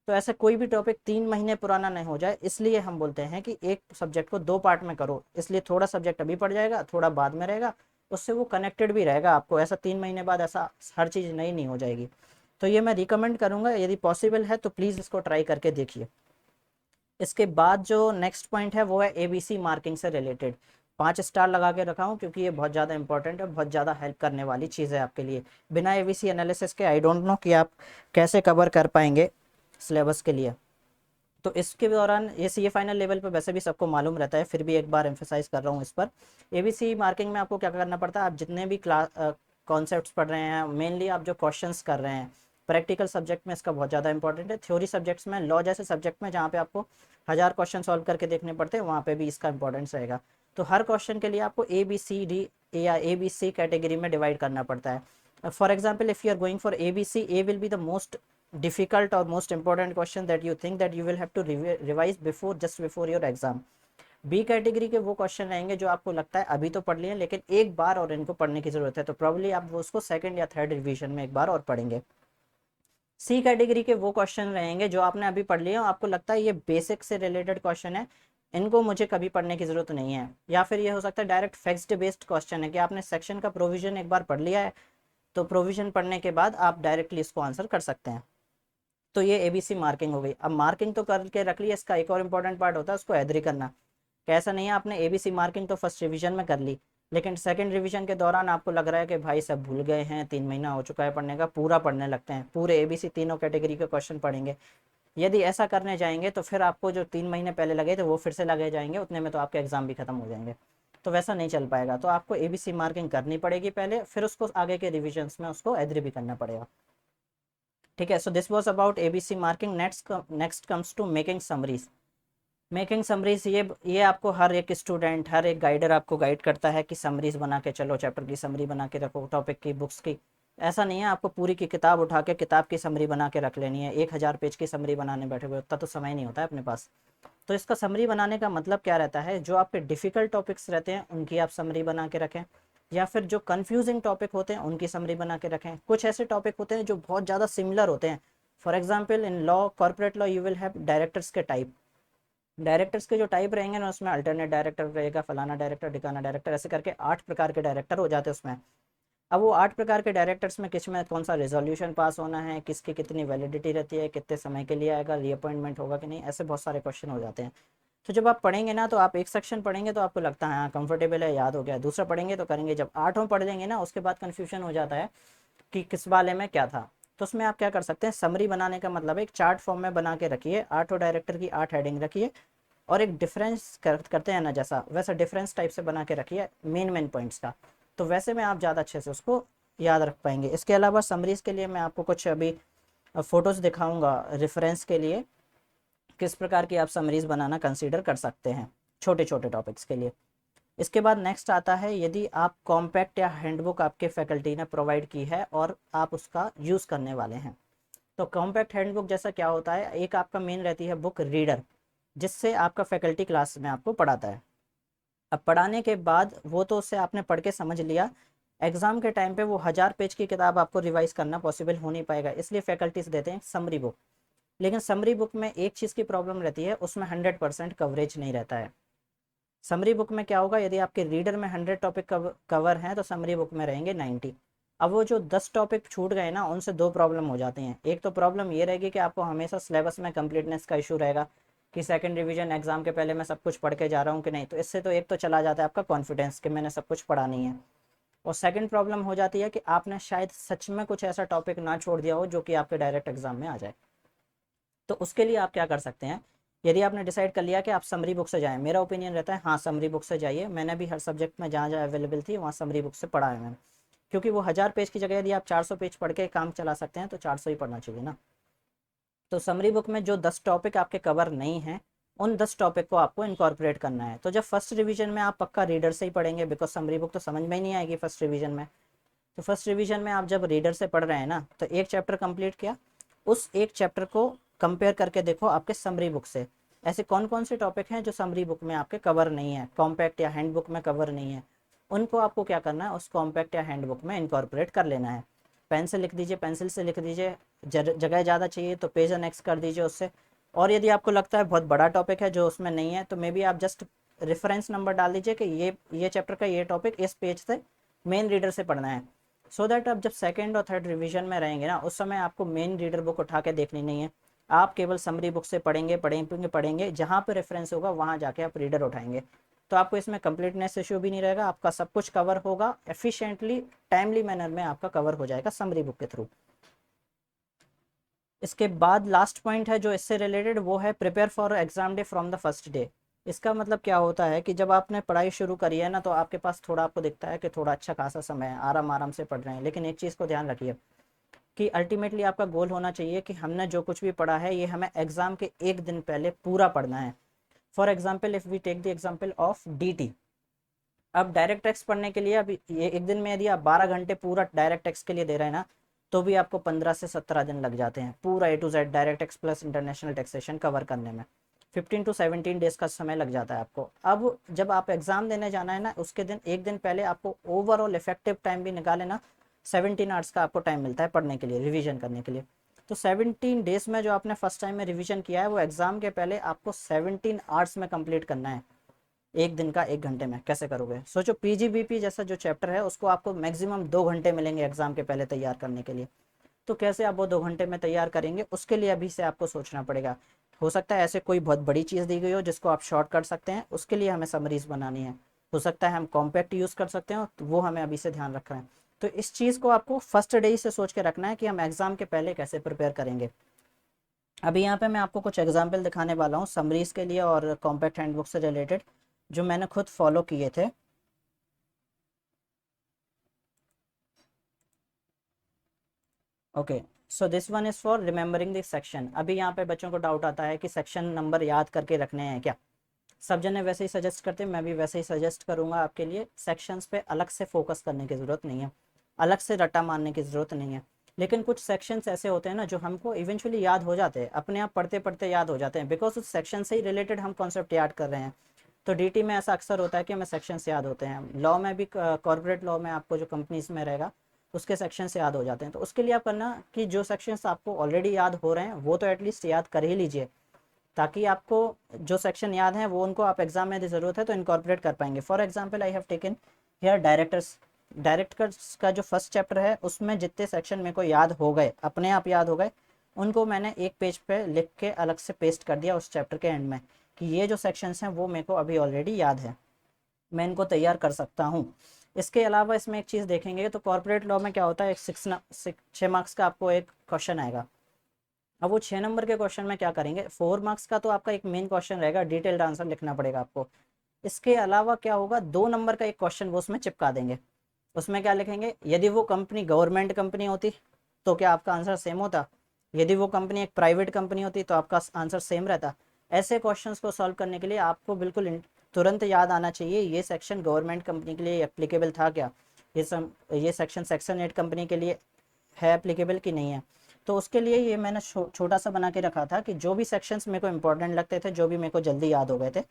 Speaker 1: तो ऐसा कोई भी टॉपिक 3 महीने पुराना नहीं हो जाए, इसलिए हम बोलते हैं कि एक सब्जेक्ट को 2 पार्ट में करो। इसलिए थोड़ा सब्जेक्ट अभी पढ़ जाएगा, थोड़ा बाद में रहेगा, उससे वो कनेक्टेड भी रहेगा आपको। ऐसा 3 महीने बाद ऐसा हर चीज़ नई नहीं हो जाएगी। तो ये मैं रिकमेंड करूँगा, यदि पॉसिबल है तो प्लीज़ इसको ट्राई करके देखिए। इसके बाद जो नेक्स्ट पॉइंट है वो है ABC मार्किंग से रिलेटेड। 5 स्टार लगा के रखा हूँ, क्योंकि ये बहुत ज़्यादा इंपॉर्टेंट है, बहुत ज़्यादा हेल्प करने वाली चीज़ है आपके लिए। बिना ABC एनालिसिस के आई डोंट नो कि आप कैसे कवर कर पाएंगे सिलेबस के लिए। तो इसके दौरान ये सी ए फाइनल लेवल पर वैसे भी सबको मालूम रहता है, फिर भी एक बार एम्फेसाइज कर रहा हूँ इस पर। ABC मार्किंग में आपको क्या करना पड़ता है, आप जितने भी क्लास कॉन्सेप्ट्स पढ़ रहे हैं, मेनली आप जो क्वेश्चंस कर रहे हैं, प्रैक्टिकल सब्जेक्ट में इसका बहुत ज़्यादा इंपॉर्टेंट है। थ्योरी सब्जेक्ट्स में, लॉ जैसे सब्जेक्ट में जहाँ पे आपको 1000 क्वेश्चन सॉल्व करके देखने पड़ते हैं, वहाँ पे भी इसका इंपॉर्टेंस रहेगा। तो हर क्वेश्चन के लिए आपको ABCD या ABC कैटेगरी में डिवाइड करना पड़ता है। For example, if you are going for ABC, A will be the most difficult or most important question that you think that you will have to revise before, just before your exam. B category के वो question रहेंगे जो आपको लगता है अभी तो पढ़ लिए लेकिन एक बार और इनको पढ़ने की जरूरत है, तो प्रॉब्ली आप वो उसको सेकंड या थर्ड रिवीजन में एक बार और पढ़ेंगे। सी कैटेगरी के वो क्वेश्चन रहेंगे जो आपने अभी पढ़ लिए, आपको लगता है ये बेसिक से रिलेटेड क्वेश्चन है, इनको मुझे कभी पढ़ने की जरूरत नहीं है। या फिर ये हो सकता है डायरेक्ट फैक्ट बेस्ड क्वेश्चन है कि आपने सेक्शन का प्रोविजन एक बार पढ़ लिया है, तो प्रोविजन पढ़ने के बाद आप डायरेक्टली इसको आंसर कर सकते हैं। तो ये ABC मार्किंग हो गई। अब मार्किंग तो करके रख ली, इसका एक और इम्पोर्टेंट पार्ट होता है उसको एग्री करना। कैसा नहीं है, आपने ABC मार्किंग तो फर्स्ट रिवीजन में कर ली, लेकिन सेकंड रिवीजन के दौरान आपको लग रहा है कि भाई सब भूल गए हैं, 3 महीना हो चुका है पढ़ने का, पूरा पढ़ने लगते हैं, पूरे ABC तीनों कैटेगरी के क्वेश्चन पढ़ेंगे। यदि ऐसा करने जाएंगे तो फिर आपको जो 3 महीने पहले लगे थे वो फिर से लगे जाएंगे, उतने में तो आपके एग्जाम भी खत्म हो जाएंगे। तो वैसा नहीं चल पाएगा, तो आपको ABC मार्किंग करनी पड़ेगी पहले, फिर उसको आगे के रिविजन्स में उसको एग्री भी करना पड़ेगा। ठीक है, so this was about ABC marking. Next comes to making summaries. Making summaries, ये आपको हर एक स्टूडेंट, हर एक गाइडर आपको गाइड करता है कि समरीज बना के चलो, चैप्टर की समरी बना के रखो, टॉपिक की, बुक्स की। ऐसा नहीं है आपको पूरी की किताब उठा के किताब की समरी बना के रख लेनी है, 1000 पेज की समरी बनाने बैठे हुए, उतना तो समय नहीं होता है अपने पास। तो इसका समरी बनाने का मतलब क्या रहता है, जो आपके डिफ़िकल्ट टॉपिक्स रहते हैं उनकी आप समरी बना के रखें, या फिर जो कन्फ्यूजिंग टॉपिक होते हैं उनकी समरी बना के रखें। कुछ ऐसे टॉपिक होते हैं जो बहुत ज़्यादा सिमिलर होते हैं। For example, in law, corporate law, you will have directors के टाइप। डायरेक्टर्स के जो टाइप रहेंगे ना, उसमें अल्टरनेट डायरेक्टर रहेगा, फलाना डायरेक्टर, ढिकाना डायरेक्टर, ऐसे करके 8 प्रकार के डायरेक्टर हो जाते हैं उसमें। अब वो 8 प्रकार के डायरेक्टर्स में किस में कौन सा रेजोल्यूशन पास होना है, किसकी कितनी वैलिडिटी रहती है, कितने समय के लिए आएगा, रीअपॉइंटमेंट होगा कि नहीं, ऐसे बहुत सारे क्वेश्चन हो जाते हैं। तो जब आप पढ़ेंगे ना, तो आप एक सेक्शन पढ़ेंगे तो आपको लगता है हाँ कंफर्टेबल है, याद हो गया, दूसरा पढ़ेंगे तो करेंगे, जब 8 पढ़ लेंगे ना उसके बाद कन्फ्यूजन हो जाता है कि किस वाले में क्या था। तो उसमें आप क्या कर सकते हैं, समरी बनाने का मतलब एक चार्ट फॉर्म में बना के रखिए, 8 डायरेक्टर की 8 हेडिंग रखिए, और एक डिफरेंस करते हैं ना जैसा, वैसा डिफरेंस टाइप से बना के रखिए मेन मेन पॉइंट्स का। तो वैसे में आप ज़्यादा अच्छे से उसको याद रख पाएंगे। इसके अलावा समरीज़ के लिए मैं आपको कुछ अभी फ़ोटोज़ दिखाऊंगा रेफरेंस के लिए, किस प्रकार की आप समरीज़ बनाना कंसीडर कर सकते हैं छोटे छोटे टॉपिक्स के लिए। इसके बाद नेक्स्ट आता है, यदि आप कॉम्पैक्ट या हैंडबुक आपके फैकल्टी ने प्रोवाइड की है और आप उसका यूज़ करने वाले हैं। तो कॉम्पैक्ट हैंडबुक जैसा क्या होता है, एक आपका मेन रहती है बुक रीडर, जिससे आपका फैकल्टी क्लास में आपको पढ़ाता है। अब पढ़ाने के बाद वो तो उससे आपने पढ़ के समझ लिया, एग्जाम के टाइम पे वो 1000 पेज की किताब आपको रिवाइज करना पॉसिबल हो नहीं पाएगा, इसलिए फैकल्टीज देते हैं समरी बुक। लेकिन समरी बुक में एक चीज़ की प्रॉब्लम रहती है, उसमें 100% कवरेज नहीं रहता है। समरी बुक में क्या होगा, यदि आपके रीडर में 100 टॉपिक कवर हैं तो समरी बुक में रहेंगे 90। अब वो जो 10 टॉपिक छूट गए ना, उनसे दो प्रॉब्लम हो जाती हैं। एक तो प्रॉब्लम ये रहेगी कि आपको हमेशा सिलेबस में कंप्लीटनेस का इशू रहेगा कि सेकंड रिवीजन एग्जाम के पहले मैं सब कुछ पढ़ के जा रहा हूँ कि नहीं, तो इससे तो एक तो चला जाता है आपका कॉन्फिडेंस कि मैंने सब कुछ पढ़ा नहीं है। और सेकंड प्रॉब्लम हो जाती है कि आपने शायद सच में कुछ ऐसा टॉपिक ना छोड़ दिया हो जो कि आपके डायरेक्ट एग्जाम में आ जाए। तो उसके लिए आप क्या कर सकते हैं, यदि आपने डिसाइड कर लिया कि आप समरी बुक से जाएं, मेरा ओपिनियन रहता है हाँ समरी बुक से जाइए। मैंने भी हर सब्जेक्ट में जहाँ जहाँ अवेलेबल थी वहाँ समरी बुक से पढ़ा है मैंने, क्योंकि वो 1000 पेज की जगह यदि आप 400 पेज पढ़ के काम चला सकते हैं तो 400 ही पढ़ना चाहिए ना। तो समरी बुक में जो 10 टॉपिक आपके कवर नहीं हैं, उन 10 टॉपिक को आपको इनकॉर्पोरेट करना है। तो जब फर्स्ट रिवीजन में आप पक्का रीडर से ही पढ़ेंगे, बिकॉज समरी बुक तो समझ में ही नहीं आएगी फर्स्ट रिवीजन में। तो फर्स्ट रिवीजन में आप जब रीडर से पढ़ रहे हैं ना, तो एक चैप्टर कंप्लीट किया, उस एक चैप्टर को कंपेयर करके देखो आपके समरी बुक से, ऐसे कौन कौन से टॉपिक हैं जो समरी बुक में आपके कवर नहीं है, कॉम्पैक्ट या हैंड बुक में कवर नहीं है, उनको आपको क्या करना है, उस कॉम्पैक्ट या हैंड बुक में इनकॉर्पोरेट कर लेना है। पेन से लिख दीजिए, पेंसिल से लिख दीजिए, जगह ज़्यादा चाहिए तो पेज एनेक्स कर दीजिए उससे। और यदि आपको लगता है बहुत बड़ा टॉपिक है जो उसमें नहीं है, तो मे बी आप जस्ट रेफरेंस नंबर डाल दीजिए कि ये चैप्टर का ये टॉपिक इस पेज से मेन रीडर से पढ़ना है। सो दैट आप जब सेकंड और थर्ड रिवीजन में रहेंगे ना, उस समय आपको मेन रीडर बुक उठा के देखनी नहीं है, आप केवल समरी बुक से पढ़ेंगे पढ़ेंगे पढ़ेंगे, जहाँ पे रेफरेंस होगा वहाँ जाके आप रीडर उठाएंगे। तो आपको इसमें कंप्लीटनेस इशू भी नहीं रहेगा, आपका सब कुछ कवर होगा एफिशिएंटली, टाइमली मैनर में आपका कवर हो जाएगा समरी बुक के थ्रू। इसके बाद लास्ट पॉइंट है जो इससे रिलेटेड, वो है prepare for exam day from the first day. इसका मतलब क्या होता है कि जब आपने पढ़ाई शुरू करी है ना, तो आपके पास थोड़ा, आपको दिखता है कि थोड़ा अच्छा खासा समय है, आराम आराम से पढ़ रहे हैं, लेकिन एक चीज़ को ध्यान रखिए कि अल्टीमेटली आपका गोल होना चाहिए कि हमने जो कुछ भी पढ़ा है ये हमें एग्जाम के एक दिन पहले पूरा पढ़ना है। For example if we take the example of D. अब डायरेक्ट टैक्स पढ़ने के लिए, अब ये एक दिन में यदि आप 12 घंटे पूरा डायरेक्ट टैक्स के लिए दे रहे हैं ना, तो भी आपको 15 से 17 दिन लग जाते हैं पूरा A to Z direct tax plus international taxation cover करने में। 15 to 17 डेज का समय लग जाता है आपको। अब जब आप एग्जाम देने जाना है ना, उसके दिन एक दिन पहले आपको ओवरऑल इफेक्टिव टाइम भी निकाले ना, 17 आवर्स का आपको टाइम मिलता है पढ़ने के लिए, रिविजन करने के लिए। तो 17 डेज में जो आपने फर्स्ट टाइम में रिविजन किया है, वो एग्जाम के पहले आपको 17 आवर्स में कंप्लीट करना है। एक दिन का 1 घंटे में कैसे करोगे? सोचो, पीजीबीपी जैसा जो चैप्टर है उसको आपको मैक्सिमम 2 घंटे मिलेंगे एग्जाम के पहले तैयार करने के लिए। तो कैसे आप वो 2 घंटे में तैयार करेंगे, उसके लिए अभी से आपको सोचना पड़ेगा। हो सकता है ऐसे कोई बहुत बड़ी चीज़ दी गई हो जिसको आप शॉर्ट कर सकते हैं, उसके लिए हमें समरीज बनानी है। हो सकता है हम कॉम्पैक्ट यूज़ कर सकते हो, तो वो हमें अभी से ध्यान रखना है। तो इस चीज़ को आपको फर्स्ट डे ही से सोच के रखना है कि हम एग्जाम के पहले कैसे प्रिपेयर करेंगे। अभी यहाँ पे मैं आपको कुछ एग्जाम्पल दिखाने वाला हूँ समरीज के लिए और कॉम्पैक्ट हैंडबुक से रिलेटेड, जो मैंने खुद फॉलो किए थे। Okay, so this one is for remembering this section. अभी यहाँ पे बच्चों को डाउट आता है कि सेक्शन नंबर याद करके रखने हैं क्या। सब जने वैसे ही सजेस्ट करते हैं, मैं भी वैसे ही सजेस्ट करूँगा आपके लिए। सेक्शंस पे अलग से फोकस करने की ज़रूरत नहीं है, अलग से रट्टा मारने की ज़रूरत नहीं है। लेकिन कुछ सेक्शंस ऐसे होते हैं ना जो हमको इवेंचुअली याद हो जाते हैं, अपने आप पढ़ते पढ़ते याद हो जाते हैं, बिकॉज उस सेक्शन से ही रिलेटेड हम कॉन्सेप्ट याद कर रहे हैं। तो डीटी में ऐसा अक्सर होता है कि हमें सेक्शंस याद होते हैं। लॉ में भी, कॉर्पोरेट लॉ में आपको जो कंपनीज में रहेगा उसके सेक्शन से याद हो जाते हैं। तो उसके लिए आप करना कि जो सेक्शंस आपको ऑलरेडी याद हो रहे हैं वो तो एटलीस्ट याद कर ही लीजिए, ताकि आपको जो सेक्शन याद हैं वो उनको आप एग्जाम में यदि ज़रूरत है तो इनकॉर्पोरेट कर पाएंगे। For example I have taken here directors. Directors का जो फर्स्ट चैप्टर है उसमें जितने सेक्शन मेरे को याद हो गए, अपने आप याद हो गए, उनको मैंने एक पेज पे लिख के अलग से पेस्ट कर दिया उस चैप्टर के एंड में, कि ये जो सेक्शंस हैं वो मेरे को अभी ऑलरेडी याद है, मैं इनको तैयार कर सकता हूँ। इसके अलावा इसमें एक चीज़ देखेंगे तो कॉर्पोरेट लॉ में क्या होता है, एक 6 मार्क्स का आपको एक क्वेश्चन आएगा। अब वो 6 नंबर के क्वेश्चन में क्या करेंगे, 4 मार्क्स का तो आपका एक मेन क्वेश्चन रहेगा, डिटेल्ड आंसर लिखना पड़ेगा आपको। इसके अलावा क्या होगा, 2 नंबर का एक क्वेश्चन वो उसमें चिपका देंगे। उसमें क्या लिखेंगे, यदि वो कंपनी गवर्नमेंट कंपनी होती तो क्या आपका आंसर सेम होता, यदि वो कंपनी एक प्राइवेट कंपनी होती तो आपका आंसर सेम रहता। ऐसे क्वेश्चंस को सॉल्व करने के लिए आपको बिल्कुल तुरंत याद आना चाहिए ये सेक्शन गवर्नमेंट कंपनी के लिए एप्लीकेबल था क्या, ये सेक्शन सेक्शन 8 कंपनी के लिए है एप्लीकेबल कि नहीं है। तो उसके लिए ये मैंने छोटा सा बना के रखा था कि जो भी सेक्शंस मेरे को इंपॉर्टेंट लगते थे, जो भी मेरे को जल्दी याद हो गए थे,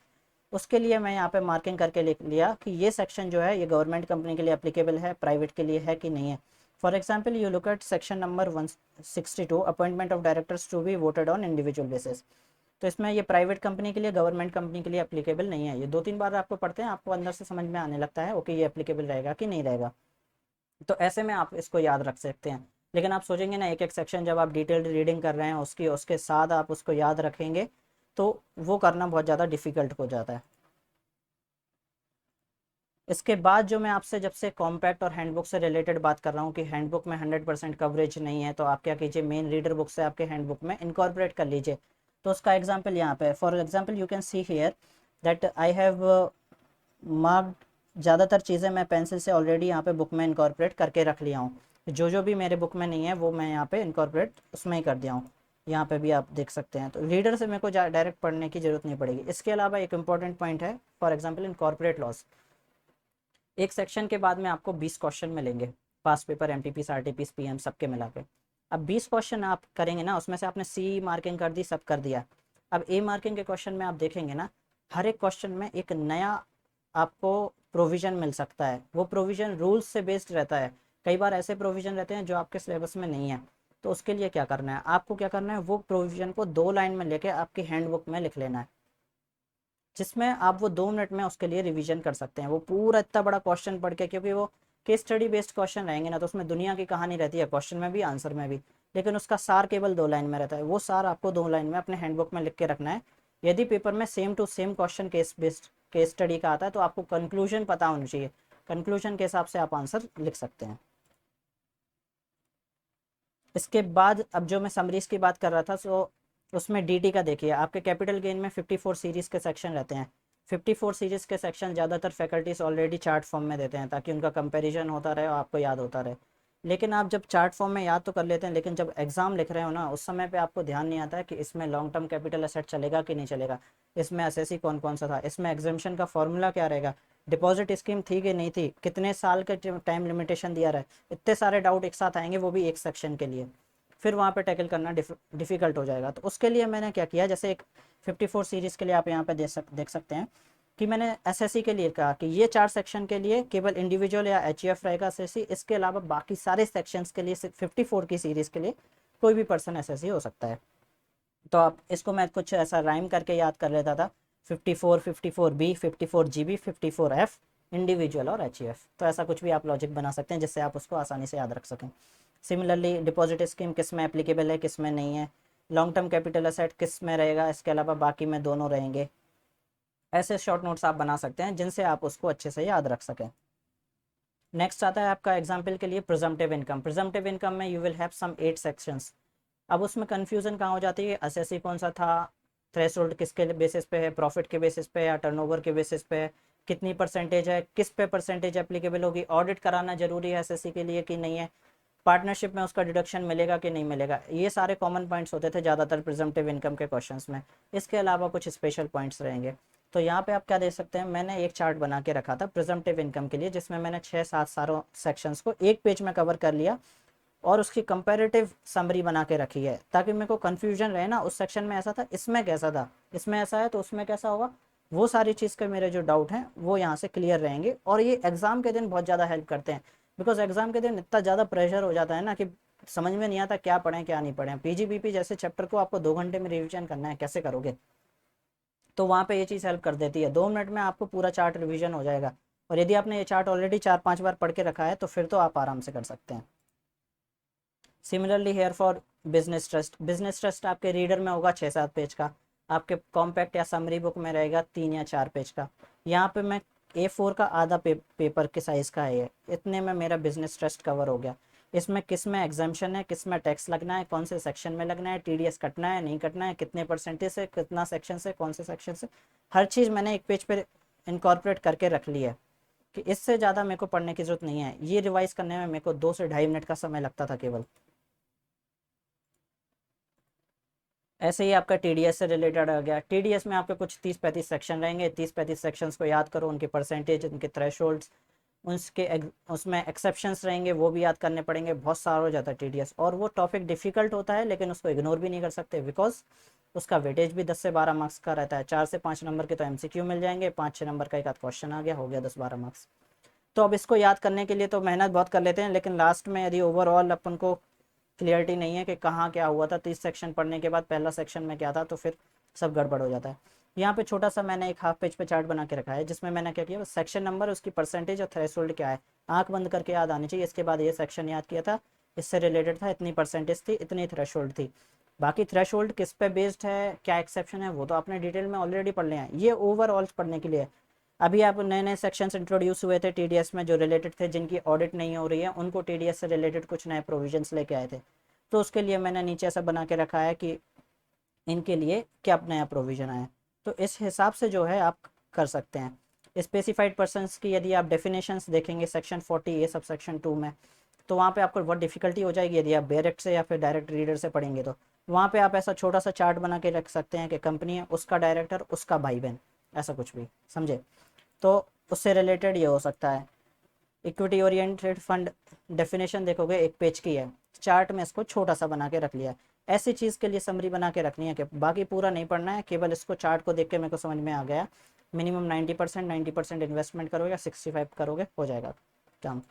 Speaker 1: उसके लिए मैं यहाँ पे मार्किंग करके लिख लिया कि ये सेक्शन जो है ये गवर्नमेंट कंपनी के लिए एप्लीकेबल है, प्राइवेट के लिए है कि नहीं है। For example you look at section number 162, appointment of directors to be voted on individual basis. तो इसमें ये प्राइवेट कंपनी के लिए, गवर्नमेंट कंपनी के लिए एप्लीकेबल नहीं है। ये 2-3 बार आपको पढ़ते हैं, आपको अंदर से समझ में आने लगता है ओके ये एप्लीकेबल रहेगा कि नहीं रहेगा। तो ऐसे में आप इसको याद रख सकते हैं। लेकिन आप सोचेंगे ना, एक एक सेक्शन जब आप डिटेल्ड रीडिंग कर रहे हैं उसकी, उसके साथ आप उसको याद रखेंगे, तो वो करना बहुत ज़्यादा डिफ़िकल्ट हो जाता है। इसके बाद जो मैं आपसे जब से कॉम्पैक्ट और हैंडबुक से रिलेटेड बात कर रहा हूँ कि हैंडबुक में 100% कवरेज नहीं है, तो आप क्या कीजिए, मेन रीडर बुक से आपके हैंडबुक में इनकॉर्पोरेट कर लीजिए। तो उसका एग्जाम्पल यहाँ पे, for example you can see here that I have marked, ज़्यादातर चीज़ें मैं पेंसिल से ऑलरेडी यहाँ पे बुक में इनकॉर्पोरेट करके रख लिया हूँ। जो जो भी मेरे बुक में नहीं है वो मैं यहाँ पे इनकॉर्पोरेट उसमें ही कर दिया हूँ। यहाँ पे भी आप देख सकते हैं। तो रीडर से मेरे को डायरेक्ट पढ़ने की ज़रूरत नहीं पड़ेगी। इसके अलावा एक इंपॉर्टेंट पॉइंट है, for example in corporate loss, एक सेक्शन के बाद में आपको 20 क्वेश्चन मिलेंगे, पास पेपर, एमटीपी, आरटीपी, पीएम सबके मिला के। अब 20 क्वेश्चन आप करेंगे ना, उसमें से आपने सी मार्किंग कर दी, सब कर दिया। अब ए मार्किंग के क्वेश्चन में आप देखेंगे ना, हर एक क्वेश्चन में एक नया आपको प्रोविजन मिल सकता है। वो प्रोविजन रूल्स से बेस्ड रहता है। कई बार ऐसे प्रोविजन रहते हैं जो आपके सिलेबस में नहीं है। तो उसके लिए क्या करना है, आपको क्या करना है, वो प्रोविजन को 2 लाइन में लेके आपकी हैंडबुक में लिख लेना है, जिसमें आप वो 2 मिनट में उसके लिए रिवीजन कर सकते हैं। वो पूरा इतना बड़ा क्वेश्चन पढ़ के, क्योंकि वो केस स्टडी बेस्ड क्वेश्चन रहेंगे ना, तो उसमें दुनिया की कहानी रहती है, क्वेश्चन में भी आंसर में भी, लेकिन उसका सार केवल 2 लाइन में रहता है। वो सार आपको 2 लाइन में अपने हैंडबुक में लिख के रखना है। यदि पेपर में same to same question case based case study का आता है तो आपको कंक्लूजन पता होना चाहिए, कंक्लूजन के हिसाब से आप आंसर लिख सकते हैं। इसके बाद अब जो मैं समरीज की बात कर रहा था, सो उसमें डीटी का देखिए, आपके कैपिटल गेन में 54 सीरीज़ के सेक्शन रहते हैं। 54 सीरीज़ के सेक्शन ज़्यादातर फैकल्टीज ऑलरेडी चार्ट फॉर्म में देते हैं ताकि उनका कंपैरिजन होता रहे और आपको याद होता रहे। लेकिन आप जब चार्ट फॉर्म में याद तो कर लेते हैं, लेकिन जब एग्जाम लिख रहे हो ना, उस समय पे आपको ध्यान नहीं आता है कि इसमें लॉन्ग टर्म कैपिटल एसेट चलेगा कि नहीं चलेगा, इसमें एसएससी कौन कौन सा था, इसमें एग्जामेशन का फॉर्मूला क्या रहेगा, डिपॉजिट स्कीम थी कि नहीं थी, कितने साल का टाइम लिमिटेशन दिया रहा है। इतने सारे डाउट एक साथ आएंगे, वो भी एक सेक्शन के लिए। फिर वहाँ पे टैकल करना डिफ़िकल्ट हो जाएगा। तो उसके लिए मैंने क्या किया, जैसे एक 54 सीरीज़ के लिए आप यहाँ पे देख सकते हैं कि मैंने एसएससी के लिए कहा कि ये 4 सेक्शन के लिए केवल इंडिविजुअल या एचईएफ रहेगा एसएससी, इसके अलावा बाकी सारे सेक्शंस के लिए 54 की सीरीज़ के लिए कोई भी पर्सन एसएससी हो सकता है। तो आप इसको मैं कुछ ऐसा राइम करके याद कर लेता था, 54, 54B, 54GB, 54F, इंडिविजुअल और एचईएफ। तो ऐसा कुछ भी आप लॉजिक बना सकते हैं जिससे आप उसको आसानी से याद रख सकें। सिमिलरली डिपॉजिट स्कीम किस में एप्लीकेबल है, किस में नहीं है, लॉन्ग टर्म कैपिटल असेट किस में रहेगा, इसके अलावा बाकी में दोनों रहेंगे। ऐसे शॉर्ट नोट्स आप बना सकते हैं जिनसे आप उसको अच्छे से याद रख सकें। नेक्स्ट आता है आपका एग्जाम्पल के लिए प्रिजम्पटिव इनकम। प्रिजम्पटिव इनकम में you will have some 8 sections. अब उसमें कन्फ्यूज़न कहाँ हो जाती है, एसएससी कौन सा था, थ्रेशोल्ड किसके बेसिस पे है, प्रॉफिट के बेसिस पे या टर्नओवर के बेसिस पे है, कितनी परसेंटेज है, किस पे परसेंटेज एप्लीकेबल होगी, ऑडिट कराना जरूरी है एसएससी के लिए कि नहीं है, पार्टनरशिप में उसका डिडक्शन मिलेगा कि नहीं मिलेगा। ये सारे कॉमन पॉइंट्स होते थे ज़्यादातर प्रिजम्पटिव इनकम के क्वेश्चंस में। इसके अलावा कुछ स्पेशल पॉइंट्स रहेंगे। तो यहाँ पे आप क्या देख सकते हैं, मैंने एक चार्ट बना के रखा था प्रिजम्पटिव इनकम के लिए, जिसमें मैंने 6-7 सारों सेक्शंस को एक पेज में कवर कर लिया और उसकी कंपैरेटिव समरी बना के रखी है, ताकि मेरे को कंफ्यूजन रहे ना, उस सेक्शन में ऐसा था, इसमें कैसा था, इसमें ऐसा है तो उसमें कैसा होगा। वो सारी चीज़ के मेरे जो डाउट हैं वो यहाँ से क्लियर रहेंगे। और ये एग्ज़ाम के दिन बहुत ज़्यादा हेल्प करते हैं, बिकॉज एग्ज़ाम के दिन इतना ज़्यादा प्रेशर हो जाता है ना कि समझ में नहीं आता क्या पढ़ें क्या नहीं पढ़ें। पीजीबीपी जैसे चैप्टर को आपको 2 घंटे में रिविजन करना है, कैसे करोगे। तो वहाँ पे ये चीज़ हेल्प कर देती है, 2 मिनट में आपको पूरा चार्ट रिविजन हो जाएगा। और यदि आपने ये चार्ट ऑलरेडी 4-5 बार पढ़ के रखा है तो फिर तो आप आराम से कर सकते हैं। Similarly here for business trust आपके रीडर में होगा 6-7 पेज का, आपके कॉम्पैक्ट या समरी बुक में रहेगा 3 या 4 पेज का। यहाँ पे मैं A4 का आधा पेपर के साइज़ का है ये, इतने में मेरा बिजनेस ट्रस्ट कवर हो गया। इसमें किस में एग्जाम्शन है, किस में टैक्स लगना है, कौन से सेक्शन में लगना है, टीडीएस कटना है नहीं कटना है, कितने परसेंटेज से, कितना सेक्शन से, कौन से सेक्शन से, हर चीज़ मैंने एक पेज पर इनकॉर्पोरेट करके रख ली है कि इससे ज़्यादा मेरे को पढ़ने की ज़रूरत नहीं है। ये रिवाइज करने में मेरे को 2 से ढाई मिनट का समय लगता था केवल। ऐसे ही आपका टीडीएस से रिलेटेड आ गया। टीडीएस में आपके कुछ 30-35 सेक्शन रहेंगे, 30-35 सेक्शंस को याद करो, उनके परसेंटेज, उनके थ्रेशोल्ड्स, उसमें एक्सेप्शंस रहेंगे वो भी याद करने पड़ेंगे। बहुत सारा हो जाता है टीडीएस, और वो टॉपिक डिफिकल्ट होता है लेकिन उसको इग्नोर भी नहीं कर सकते, बिकॉज उसका वेटेज भी 10 से 12 मार्क्स का रहता है। 4 से 5 नंबर के तो एमसीक्यू मिल जाएंगे, 5-6 नंबर का एक आध क्वेश्चन आ गया, हो गया 10-12 मार्क्स। तो अब इसको याद करने के लिए तो मेहनत बहुत कर लेते हैं, लेकिन लास्ट में यदि ओवरऑल अपन को क्लियरिटी नहीं है कि कहाँ क्या हुआ था, 30 सेक्शन पढ़ने के बाद पहला सेक्शन में क्या था, तो फिर सब गड़बड़ हो जाता है। यहाँ पे छोटा सा मैंने एक हाफ पेज पे चार्ट बना के रखा है, जिसमें मैंने क्या किया, सेक्शन नंबर, उसकी परसेंटेज और थ्रेशोल्ड क्या है, आंख बंद करके याद आनी चाहिए। इसके बाद ये सेक्शन याद किया था, इससे रिलेटेड था, इतनी परसेंटेज थी, इतनी थ्रेशोल्ड थी। बाकी थ्रेशोल्ड किस पे बेस्ड है, क्या एक्सेप्शन है, वो तो आपने डिटेल में ऑलरेडी पढ़ लिया है। ये ओवरऑल पढ़ने के लिए। अभी आप नए नए सेक्शंस इंट्रोड्यूस हुए थे टीडीएस में जो रिलेटेड थे, जिनकी ऑडिट नहीं हो रही है, उनको टीडीएस से रिलेटेड कुछ नए प्रोविजंस लेके आए थे। तो उसके लिए मैंने नीचे ऐसा बना के रखा है कि इनके लिए क्या नया प्रोविज़न आया। तो इस हिसाब से जो है आप कर सकते हैं। स्पेसिफाइड पर्सनस की यदि आप डेफिनेशंस देखेंगे सेक्शन 40 ये सब सेक्शन 2 में, तो वहाँ पे आपको बहुत डिफिकल्टी हो जाएगी यदि आप डायरेक्ट से या फिर डायरेक्ट रीडर से पढ़ेंगे। तो वहाँ पे आप ऐसा छोटा सा चार्ट बना के रख सकते हैं कि कंपनी है, उसका डायरेक्टर, उसका भाई बहन, ऐसा कुछ भी समझे। तो उससे रिलेटेड ये हो सकता है। इक्विटी ओरिएंटेड फंड डेफिनेशन देखोगे 1 पेज की है, चार्ट में इसको छोटा सा बना के रख लिया है। ऐसी चीज़ के लिए समरी बना के रखनी है कि बाकी पूरा नहीं पढ़ना है, केवल इसको चार्ट को देख के मेरे को समझ में आ गया। मिनिमम 90% इन्वेस्टमेंट करोगे या 65 करोगे, हो जाएगा काम।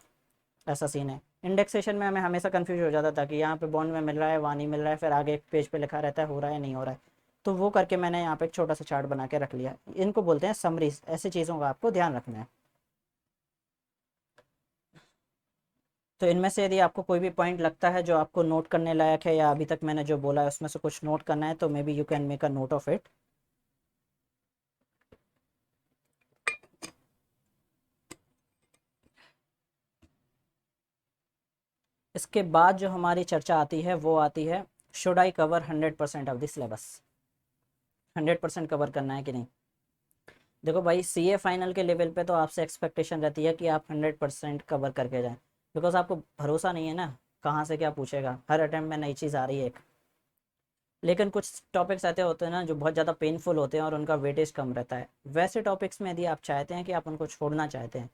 Speaker 1: ऐसा सीन है। इंडेक्सेशन में हमें हमेशा कन्फ्यूज हो जाता था कि यहाँ पे बॉन्ड में मिल रहा है, वहाँ नहीं मिल रहा है, फिर आगे एक पेज पे लिखा रहता है हो रहा है नहीं हो रहा है। तो वो करके मैंने यहाँ पे एक छोटा सा चार्ट बना के रख लिया। इनको बोलते हैं समरीज। ऐसी चीज़ों का आपको ध्यान रखना है। तो इनमें से यदि आपको कोई भी पॉइंट लगता है जो आपको नोट करने लायक है, या अभी तक मैंने जो बोला है उसमें से कुछ नोट करना है, तो मे be you can make a note of it. इसके बाद जो हमारी चर्चा आती है वो आती है, should I cover 100% of the syllabus, 100% cover करना है कि नहीं। देखो भाई, सीए फाइनल के लेवल पे तो आपसे एक्सपेक्टेशन रहती है कि आप 100% कवर करके जाएं, बिकॉज आपको भरोसा नहीं है ना कहाँ से क्या पूछेगा, हर अटेम्प्ट में नई चीज़ आ रही है एक। लेकिन कुछ टॉपिक्स ऐसे होते हैं ना जो बहुत ज़्यादा पेनफुल होते हैं और उनका वेटेज कम रहता है, वैसे टॉपिक्स में यदि आप चाहते हैं कि आप उनको छोड़ना चाहते हैं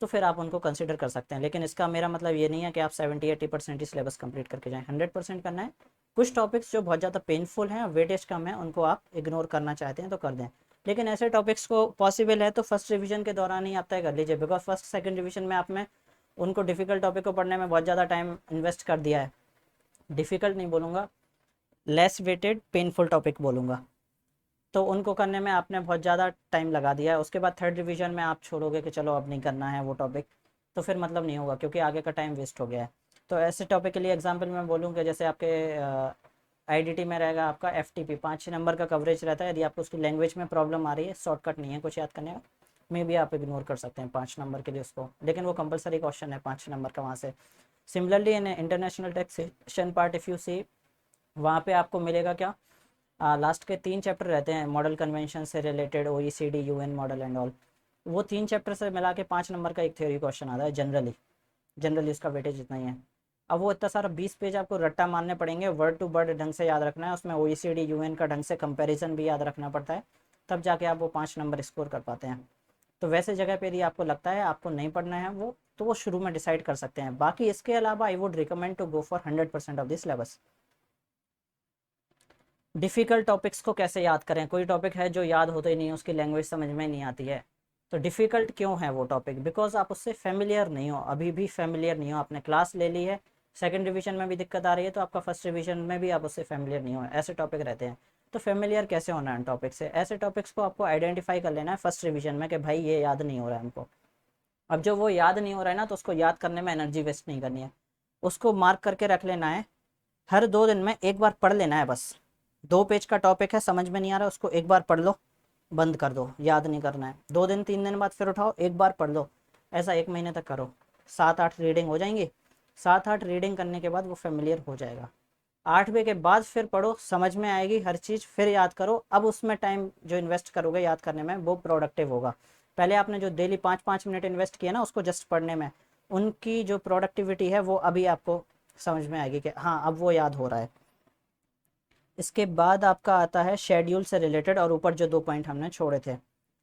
Speaker 1: तो फिर आप उनको कंसिडर कर सकते हैं। लेकिन इसका मेरा मतलब ये नहीं है कि आप 70-80% ही सिलेबस कंप्लीट करके जाएं, 100% करना है। कुछ टॉपिक्स जो बहुत ज़्यादा पेनफुल हैं और वेटेज कम है उनको आप इग्नोर करना चाहते हैं तो कर दें। लेकिन ऐसे टॉपिक्स को पॉसिबल है तो फर्स्ट रिवीजन के दौरान ही आप तय कर लीजिए, बिकॉज फर्स्ट सेकंड रिवीजन में आपने उनको डिफ़िकल्ट टॉपिक को पढ़ने में बहुत ज़्यादा टाइम इन्वेस्ट कर दिया है। डिफ़िकल्ट नहीं बोलूँगा, लेस वेटेड पेनफुल टॉपिक बोलूँगा, तो उनको करने में आपने बहुत ज़्यादा टाइम लगा दिया है। उसके बाद थर्ड रिवीजन में आप छोड़ोगे कि चलो अब नहीं करना है वो टॉपिक, तो फिर मतलब नहीं होगा क्योंकि आगे का टाइम वेस्ट हो गया है। तो ऐसे टॉपिक के लिए एग्जांपल मैं बोलूँ कि जैसे आपके आईडीटी में रहेगा आपका एफटीपी, 5 नंबर का कवरेज रहता है। यदि आपको उसकी लैंग्वेज में प्रॉब्लम आ रही है, शॉर्टकट नहीं है कुछ याद करने का, मे भी आप इग्नोर कर सकते हैं 5 नंबर के लिए उसको, लेकिन वो कंपलसरी क्वेश्चन है 5 नंबर का वहाँ से। Similarly in international taxation part if you see, वहाँ पे आपको मिलेगा क्या, लास्ट के 3 चैप्टर रहते हैं मॉडल कन्वेंशन से related, OECD, UN model and all. वो 3 चैप्टर से मिला के 5 नंबर का एक थ्योरी क्वेश्चन आता है जनरली, जनरली उसका वेटेज इतना ही है। अब वो इतना सारा 20 पेज आपको रट्टा मारने पड़ेंगे, वर्ड टू वर्ड ढंग से याद रखना है, उसमें ओईसीडी यूएन का ढंग से कंपैरिजन भी याद रखना पड़ता है, तब जाके आप वो 5 नंबर स्कोर कर पाते हैं। तो वैसे जगह पे यदि आपको लगता है आपको नहीं पढ़ना है वो, तो वो शुरू में डिसाइड कर सकते हैं। बाकी इसके अलावा I would recommend to go for 100% of this syllabus. Difficult topics को कैसे याद करें, कोई टॉपिक है जो याद होता ही नहीं है, उसकी लैंग्वेज समझ में नहीं आती है, तो डिफ़िकल्ट क्यों है वो टॉपिक, बिकॉज आप उससे फेमिलियर नहीं हो, अभी भी फेमिलियर नहीं हो। आपने क्लास ले ली है, सेकंड रिवीजन में भी दिक्कत आ रही है तो आपका फर्स्ट रिवीजन में भी आप उससे फेमिलियर नहीं हो, ऐसे टॉपिक रहते हैं। तो फेमिलियर कैसे होना है टॉपिक से, ऐसे टॉपिक्स को आपको आइडेंटिफाई कर लेना है फर्स्ट रिवीजन में कि भाई ये याद नहीं हो रहा है हमको। अब जो वो याद नहीं हो रहा है ना, तो उसको याद करने में एनर्जी वेस्ट नहीं करनी है, उसको मार्क करके रख लेना है। हर 2 दिन में एक बार पढ़ लेना है बस। 2 पेज का टॉपिक है, समझ में नहीं आ रहा, उसको एक बार पढ़ लो, बंद कर दो, याद नहीं करना है। 2 दिन 3 दिन बाद फिर उठाओ, एक बार पढ़ लो, ऐसा 1 महीने तक करो। 7-8 रीडिंग हो जाएंगी, 7-8 रीडिंग करने के बाद वो फेमिलियर हो जाएगा। 8वें के बाद फिर पढ़ो, समझ में आएगी हर चीज़, फिर याद करो। अब उसमें टाइम जो इन्वेस्ट करोगे याद करने में वो प्रोडक्टिव होगा। पहले आपने जो डेली 5-5 मिनट इन्वेस्ट किया ना उसको जस्ट पढ़ने में, उनकी जो प्रोडक्टिविटी है वो अभी आपको समझ में आएगी कि हाँ अब वो याद हो रहा है। इसके बाद आपका आता है शेड्यूल से रिलेटेड, और ऊपर जो 2 पॉइंट हमने छोड़े थे।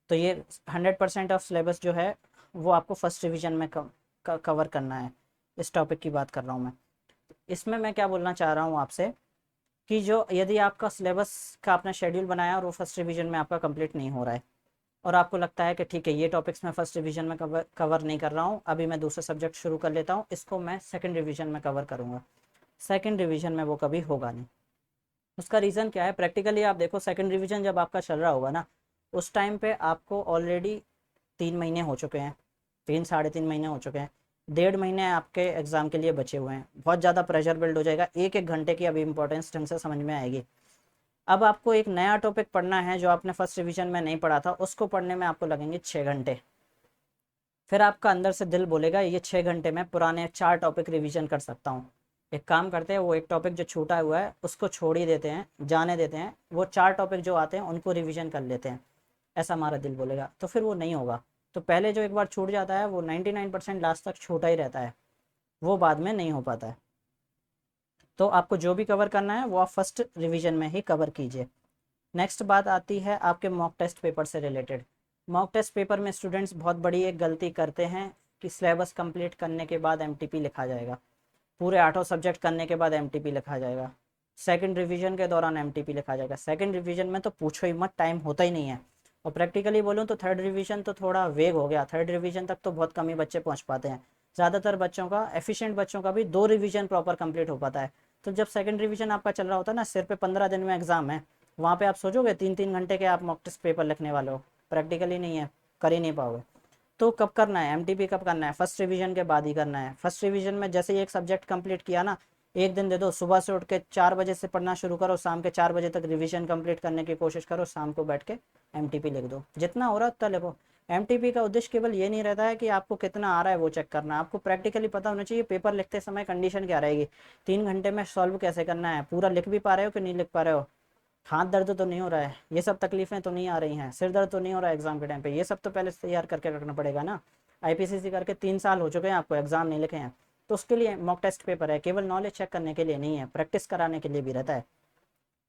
Speaker 1: तो ये 100% ऑफ सिलेबस जो है वो आपको फर्स्ट रिवीजन में कवर करना है। इस टॉपिक की बात कर रहा हूँ मैं। इसमें मैं क्या बोलना चाह रहा हूँ आपसे कि जो यदि आपका सिलेबस का आपने शेड्यूल बनाया और वो फर्स्ट रिवीजन में आपका कंप्लीट नहीं हो रहा है, और आपको लगता है कि ठीक है ये टॉपिक्स मैं फर्स्ट रिवीजन में कवर नहीं कर रहा हूँ, अभी मैं दूसरा सब्जेक्ट शुरू कर लेता हूँ, इसको मैं सेकंड रिवीजन में कवर करूँगा, सेकंड रिवीजन में वो कभी होगा नहीं। उसका रीज़न क्या है, प्रैक्टिकली आप देखो, सेकंड रिवीजन जब आपका चल रहा होगा ना, उस टाइम पे आपको ऑलरेडी 3 महीने हो चुके हैं, 3 साढ़े 3 महीने हो चुके हैं, 1.5 महीने आपके एग्ज़ाम के लिए बचे हुए हैं। बहुत ज़्यादा प्रेशर बिल्ड हो जाएगा, एक एक घंटे की अभी इंपॉर्टेंस ढंग से समझ में आएगी। अब आपको एक नया टॉपिक पढ़ना है जो आपने फर्स्ट रिवीजन में नहीं पढ़ा था, उसको पढ़ने में आपको लगेंगे 6 घंटे। फिर आपका अंदर से दिल बोलेगा ये 6 घंटे में पुराने 4 टॉपिक रिवीजन कर सकता हूँ। एक काम करते हैं, वो एक टॉपिक जो छूटा हुआ है उसको छोड़ ही देते हैं, जाने देते हैं, वो 4 टॉपिक जो आते हैं उनको रिवीजन कर लेते हैं, ऐसा हमारा दिल बोलेगा। तो फिर वो नहीं होगा। तो पहले जो एक बार छूट जाता है वो 99% लास्ट तक छूटा ही रहता है, वो बाद में नहीं हो पाता है। तो आपको जो भी कवर करना है वो आप फर्स्ट रिवीजन में ही कवर कीजिए। नेक्स्ट बात आती है आपके मॉक टेस्ट पेपर से रिलेटेड। मॉक टेस्ट पेपर में स्टूडेंट्स बहुत बड़ी एक गलती करते हैं कि सिलेबस कंप्लीट करने के बाद एमटीपी लिखा जाएगा, पूरे 8 सब्जेक्ट करने के बाद एमटीपी लिखा जाएगा, सेकंड रिवीजन के दौरान एमटीपी लिखा जाएगा। सेकंड रिवीजन में तो पूछो ही मत, टाइम होता ही नहीं है। और प्रैक्टिकली बोलूँ तो थर्ड रिवीजन तो थोड़ा वेग हो गया, थर्ड रिवीजन तक तो बहुत कम ही बच्चे पहुँच पाते हैं। ज़्यादातर बच्चों का, एफिशिएंट बच्चों का भी 2 रिवीजन प्रॉपर कंप्लीट हो पाता है। तो जब सेकंड रिवीजन आपका चल रहा होता है ना, सिर पे 15 दिन में एग्जाम है, वहाँ पे आप सोचोगे 3-3 घंटे के आप मॉक टेस्ट पेपर लिखने वाले हो, प्रैक्टिकली नहीं है, कर ही नहीं पाओगे। तो कब करना है एमटीपी, कब करना है, फर्स्ट रिवीजन के बाद ही करना है। फर्स्ट रिवीजन में जैसे ही एक सब्जेक्ट कंप्लीट किया ना, एक दिन दे दो, सुबह से उठ के 4 बजे से पढ़ना शुरू करो, शाम के 4 बजे तक रिवीजन कंप्लीट करने की कोशिश करो, शाम को बैठ के एमटीपी लिख दो, जितना हो रहा है उतना लिखो। एमटीपी का उद्देश्य केवल ये नहीं रहता है कि आपको कितना आ रहा है वो चेक करना, आपको प्रैक्टिकली पता होना चाहिए पेपर लिखते समय कंडीशन क्या रहेगी, 3 घंटे में सॉल्व कैसे करना है, पूरा लिख भी पा रहे हो कि नहीं लिख पा रहे हो, हाथ दर्द तो नहीं हो रहा है, ये सब तकलीफें तो नहीं आ रही हैं, सिर दर्द तो नहीं हो रहा है एग्जाम के टाइम पे, ये सब तो पहले से तैयार करके रखना पड़ेगा ना। आईपीसीसी करके 3 साल हो चुके हैं आपको, एग्जाम नहीं लिखे हैं, तो उसके लिए मॉक टेस्ट पेपर है, केवल नॉलेज चेक करने के लिए नहीं है, प्रैक्टिस कराने के लिए भी रहता है,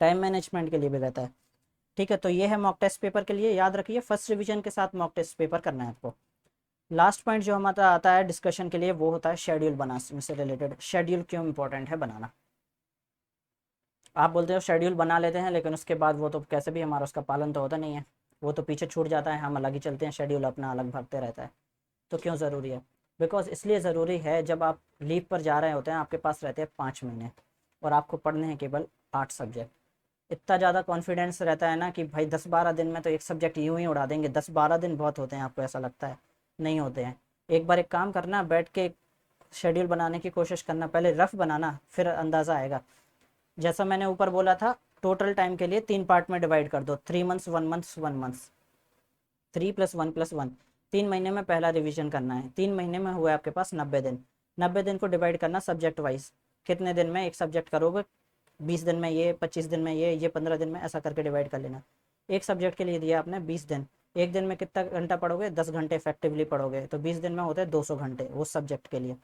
Speaker 1: टाइम मैनेजमेंट के लिए भी रहता है। ठीक है, तो ये है मॉक टेस्ट पेपर के लिए, याद रखिए फर्स्ट रिवीजन के साथ मॉक टेस्ट पेपर करना है आपको। लास्ट पॉइंट जो हमारा आता है डिस्कशन के लिए वो होता है शेड्यूल बनाने से रिलेटेड। शेड्यूल क्यों इंपॉर्टेंट है बनाना? आप बोलते हो शेड्यूल बना लेते हैं लेकिन उसके बाद वो तो कैसे भी हमारा उसका पालन तो होता नहीं है, वो तो पीछे छूट जाता है, हम अलग ही चलते हैं, शेड्यूल अपना अलग भागते रहता है। तो क्यों ज़रूरी है? बिकॉज इसलिए ज़रूरी है, जब आप लीव पर जा रहे होते हैं आपके पास रहते हैं 5 महीने और आपको पढ़ने हैं केवल 8 सब्जेक्ट। इतना ज़्यादा कॉन्फिडेंस रहता है ना कि भाई 10-12 दिन में तो एक सब्जेक्ट यूं ही उड़ा देंगे, 10-12 दिन बहुत होते हैं, आपको ऐसा लगता है? नहीं होते हैं। एक बार एक काम करना, बैठ के शेड्यूल बनाने की कोशिश करना, पहले रफ बनाना, फिर अंदाज़ा आएगा। जैसा मैंने ऊपर बोला था, टोटल टाइम के लिए 3 पार्ट में डिवाइड कर दो, 3 मंथ्स, 1 मंथ्स, 1 मंथ्स, 3+1+1। 3 महीने में पहला रिवीजन करना है, 3 महीने में हुआ आपके पास 90 दिन। 90 दिन को डिवाइड करना सब्जेक्ट वाइज, कितने दिन में एक सब्जेक्ट करोगे, 20 दिन में ये, 25 दिन में ये 15 दिन में, ऐसा करके डिवाइड कर लेना। एक सब्जेक्ट के लिए दिया आपने 20 दिन, एक दिन में कितना घंटा पढ़ोगे, 10 घंटे इफेक्टिवली पढ़ोगे, तो 20 दिन में होते हैं 200 घंटे उस सब्जेक्ट के लिए।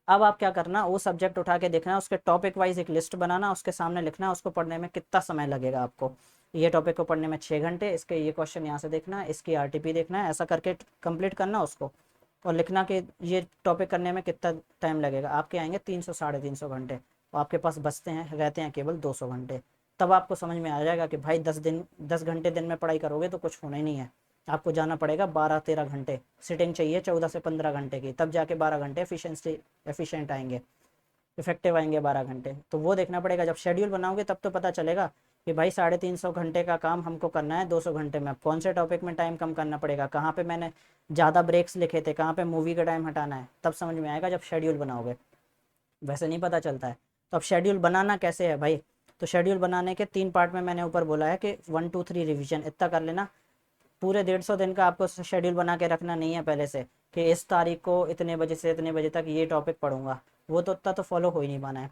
Speaker 1: अब आप क्या करना, वो सब्जेक्ट उठा के देखना, उसके टॉपिक वाइज एक लिस्ट बनाना, उसके सामने लिखना उसको पढ़ने में कितना समय लगेगा आपको, ये टॉपिक को पढ़ने में 6 घंटे, इसके ये क्वेश्चन यहाँ से देखना है, इसकी आरटीपी देखना है, ऐसा करके कंप्लीट करना उसको, और लिखना कि ये टॉपिक करने में कितना टाइम लगेगा। आपके आएंगे 300 350 घंटे, और आपके पास बचते हैं रहते हैं केवल 200 घंटे। तब आपको समझ में आ जाएगा कि भाई 10 घंटे दिन में पढ़ाई करोगे तो कुछ होना ही नहीं है, आपको जाना पड़ेगा 12-13 घंटे, सिटिंग चाहिए 14 से 15 घंटे की, तब जाके 12 घंटे एफिशिएंट आएंगे, इफेक्टिव आएंगे 12 घंटे। तो वो देखना पड़ेगा, जब शेड्यूल बनाओगे तब तो पता चलेगा कि भाई 350 घंटे का काम हमको करना है 200 घंटे में, कौन से टॉपिक में टाइम कम करना पड़ेगा, कहाँ पे मैंने ज़्यादा ब्रेक्स लिखे थे, कहाँ पे मूवी का टाइम हटाना है, तब समझ में आएगा जब शेड्यूल बनाओगे, वैसे नहीं पता चलता है। तो अब शेड्यूल बनाना कैसे है भाई? तो शेड्यूल बनाने के 3 पार्ट में मैंने ऊपर बोला है कि 1 2 3 रिविजन इतना कर लेना। पूरे 150 दिन का आपको शेड्यूल बना के रखना नहीं है पहले से, कि इस तारीख को इतने बजे से इतने बजे तक ये टॉपिक पढ़ूंगा, वो तो उतना तो फॉलो हो ही नहीं पाना है।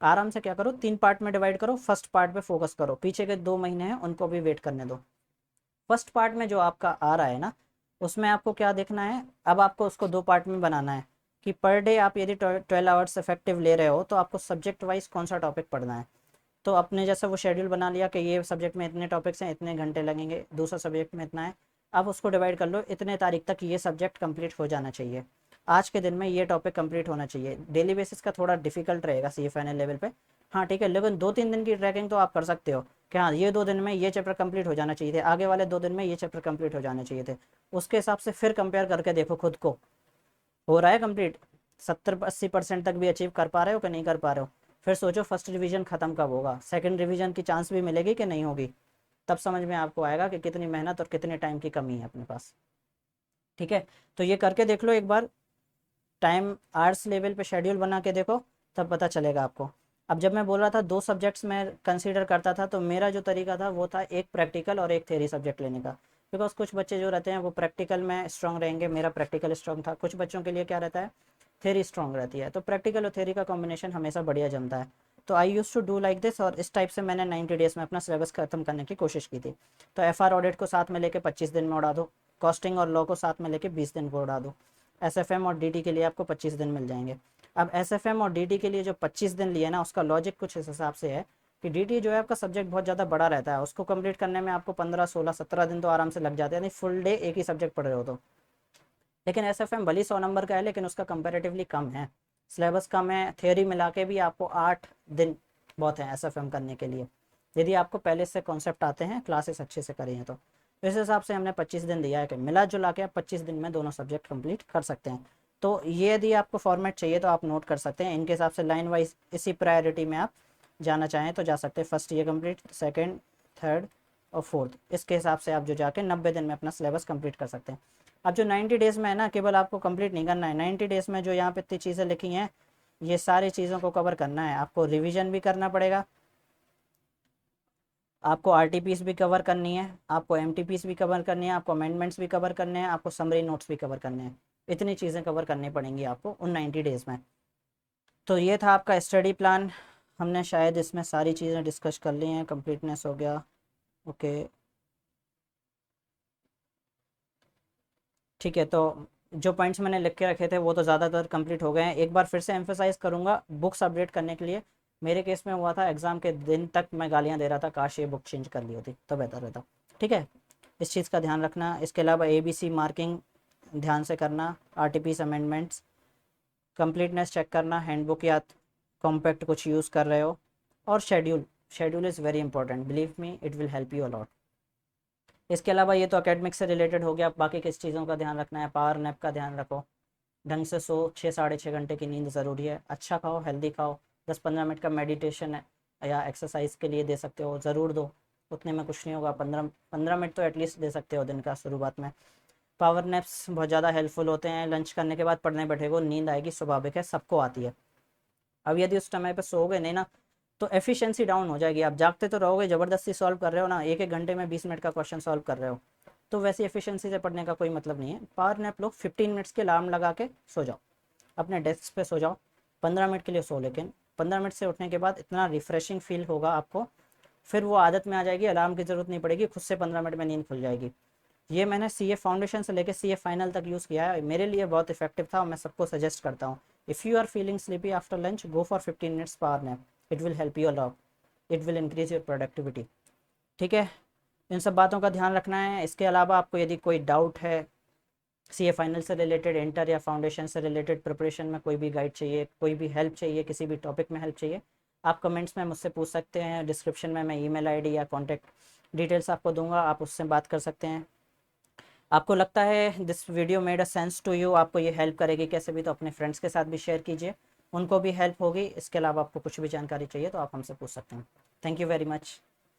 Speaker 1: आराम से क्या करो, 3 पार्ट में डिवाइड करो, फर्स्ट पार्ट पे फोकस करो, पीछे के 2 महीने हैं उनको भी वेट करने दो। फर्स्ट पार्ट में जो आपका आ रहा है ना, उसमें आपको क्या देखना है, अब आपको उसको 2 पार्ट में बनाना है, कि पर डे आप यदि 12 आवर्स इफेक्टिव ले रहे हो तो आपको सब्जेक्ट वाइज कौन सा टॉपिक पढ़ना है। तो अपने जैसे वो शेड्यूल बना लिया कि ये सब्जेक्ट में इतने टॉपिक्स हैं, इतने घंटे लगेंगे, दूसरा सब्जेक्ट में इतना है, अब उसको डिवाइड कर लो, इतने तारीख तक ये सब्जेक्ट कंप्लीट हो जाना चाहिए, आज के दिन में ये टॉपिक कंप्लीट होना चाहिए। डेली बेसिस का थोड़ा डिफिकल्ट रहेगा सी फाइनल लेवल पे, हाँ ठीक है, लेकिन 2-3 दिन की ट्रैकिंग तो आप कर सकते हो कि हाँ ये 2 दिन में ये चैप्टर कंप्लीट हो जाना चाहिए थे, आगे वाले 2 दिन में ये चैप्टर कंप्लीट हो जाने चाहिए थे। उसके हिसाब से फिर कंपेयर करके देखो खुद को, हो रहा है कंप्लीट, 70-80% तक भी अचीव कर पा रहे हो कि नहीं कर पा रहे हो। फिर सोचो फर्स्ट रिवीजन खत्म कब होगा, सेकंड रिवीजन की चांस भी मिलेगी कि नहीं होगी, तब समझ में आपको आएगा कि कितनी मेहनत और कितने टाइम की कमी है अपने पास। ठीक है, तो ये करके देख लो एक बार, टाइम आर्ट्स लेवल पे शेड्यूल बना के देखो, तब पता चलेगा आपको। अब जब मैं बोल रहा था 2 सब्जेक्ट्स में कंसीडर करता था, तो मेरा जो तरीका था वो था एक प्रैक्टिकल और एक थ्योरी सब्जेक्ट लेने का। बिकॉज कुछ बच्चे जो रहते हैं वो प्रैक्टिकल में स्ट्रॉन्ग रहेंगे, मेरा प्रैक्टिकल स्ट्रॉन्ग था, कुछ बच्चों के लिए क्या रहता है, थ्योरी स्ट्रॉन्ग रहती है, तो प्रैक्टिकल और थ्योरी का कॉम्बिनेशन हमेशा बढ़िया जमता है। तो I used to do like this, और इस टाइप से मैंने 90 डेज़ में अपना सिलेबस खत्म करने की कोशिश की थी। तो एफआर ऑडिट को साथ में लेके 25 दिन में उड़ा दो, कॉस्टिंग और लॉ को साथ में लेके 20 दिन को उड़ा दो, एसएफएम और डीटी के लिए आपको 25 दिन मिल जाएंगे। अब एसएफएम और डीटी के लिए जो 25 दिन लिए ना, उसका लॉजिक कुछ इस हिसाब से है कि डीटी जो है आपका सब्जेक्ट बहुत ज़्यादा बड़ा रहता है, उसको कंप्लीट करने में आपको 15-16-17 दिन तो आराम से लग जाते हैं, यानी फुल डे एक ही सब्जेक्ट पढ़ रहे हो तो। लेकिन एसएफएम भले 100 नंबर का है लेकिन उसका कंपेरेटिवली कम है, सिलेबस कम है, थियोरी मिला के भी आपको 8 दिन बहुत है एसएफएम करने के लिए, यदि आपको पहले से कॉन्सेप्ट आते हैं, क्लासेस अच्छे से करी हैं तो। इस हिसाब से हमने 25 दिन दिया है कि मिला जुला के आप 25 दिन में दोनों सब्जेक्ट कंप्लीट कर सकते हैं। तो ये यदि आपको फॉर्मेट चाहिए तो आप नोट कर सकते हैं, इनके हिसाब से लाइन वाइज इसी प्रायोरिटी में आप जाना चाहें तो जा सकते हैं, फर्स्ट ये कंप्लीट, सेकंड, थर्ड और फोर्थ, इसके हिसाब से आप जो जाके 90 दिन में अपना सिलेबस कंप्लीट कर सकते हैं। अब जो 90 डेज़ में है ना, केवल आपको कंप्लीट नहीं करना है, 90 डेज़ में जो यहाँ पे इतनी चीज़ें लिखी हैं ये सारी चीज़ों को कवर करना है। आपको रिवीजन भी करना पड़ेगा, आपको आरटीपीस भी कवर करनी है, आपको एमटीपीस भी कवर करनी है, आपको अमेंडमेंट्स भी कवर करने हैं, आपको समरी नोट्स भी कवर करने हैं। इतनी चीज़ें कवर करनी पड़ेंगी आपको उन 90 डेज़ में। तो ये था आपका स्टडी प्लान। हमने शायद इसमें सारी चीज़ें डिस्कस कर ली हैं। कंप्लीटनेस हो गया, ओके ठीक है। तो जो पॉइंट्स मैंने लिख के रखे थे वो तो ज़्यादातर कंप्लीट हो गए हैं। एक बार फिर से एम्फोसाइज़ करूँगा बुक्स अपडेट करने के लिए। मेरे केस में हुआ था एग्ज़ाम के दिन तक मैं गालियाँ दे रहा था, काश ये बुक चेंज कर ली होती तो बेहतर रहता। ठीक है, इस चीज़ का ध्यान रखना। इसके अलावा ABC मार्किंग ध्यान से करना, RTPs अमेंडमेंट्स, कंप्लीटनेस चेक करना, हैंडबुक या कॉम्पैक्ट कुछ यूज़ कर रहे हो, और schedule. Schedule is very important, believe me it will help you allot. इसके अलावा ये तो अकेडमिक से रिलेटेड हो गया। बाकी किस चीज़ों का ध्यान रखना है, पावर नैप का ध्यान रखो, ढंग से सो, 6 साढ़े 6 घंटे की नींद ज़रूरी है, अच्छा खाओ, हेल्दी खाओ, 10-15 मिनट का मेडिटेशन है या एक्सरसाइज के लिए दे सकते हो, ज़रूर दो। उतने में कुछ नहीं होगा, 15 15 मिनट तो एटलीस्ट दे सकते हो दिन का शुरुआत में। पावर नैप्स बहुत ज़्यादा हेल्पफुल होते हैं। लंच करने के बाद पढ़ने बैठेगो, नींद आएगी, स्वाभाविक है, सबको आती है। अब यदि उस समय पे सोओगे नहीं ना तो एफिशिएंसी डाउन हो जाएगी। आप जागते तो रहोगे, ज़बरदस्ती सॉल्व कर रहे हो ना, 1 1 घंटे में 20 मिनट का क्वेश्चन सॉल्व कर रहे हो, तो वैसी एफिशिएंसी से पढ़ने का कोई मतलब नहीं है। पावर नैप लो, 15 मिनट्स के अलार्म लगा के सो जाओ, अपने डेस्क पे सो जाओ, 15 मिनट के लिए सो, लेकिन 15 मिनट से उठने के बाद इतना रिफ्रेशिंग फील होगा आपको, फिर वो आदत में आ जाएगी, अलार्म की ज़रूरत नहीं पड़ेगी, खुद से 15 मिनट में नींद खुल जाएगी। ये मैंने CA फाउंडेशन से लेकर CA फाइनल तक यूज़ किया है, मेरे लिए बहुत इफेक्टिव था और मैं सबको सजेस्ट करता हूँ। If you are feeling sleepy after lunch, go for 15 minutes power nap, it will help you a lot, it will increase your productivity. ठीक है, इन सब बातों का ध्यान रखना है। इसके अलावा आपको यदि कोई डाउट है CA फाइनल से रिलेटेड, इंटर या फाउंडेशन से रिलेटेड प्रिपरेशन में, कोई भी गाइड चाहिए, कोई भी हेल्प चाहिए, किसी भी टॉपिक में हेल्प चाहिए, आप कमेंट्स में मुझसे पूछ सकते हैं। डिस्क्रिप्शन में मैं ईमेल आईडी या कॉन्टैक्ट डिटेल्स आपको दूंगा, आप उससे बात कर सकते हैं। आपको लगता है this video made a sense to you, आपको ये हेल्प करेगी कैसे भी, तो अपने फ्रेंड्स के साथ भी शेयर कीजिए, उनको भी हेल्प होगी। इसके अलावा आपको कुछ भी जानकारी चाहिए तो आप हमसे पूछ सकते हैं। Thank you very much.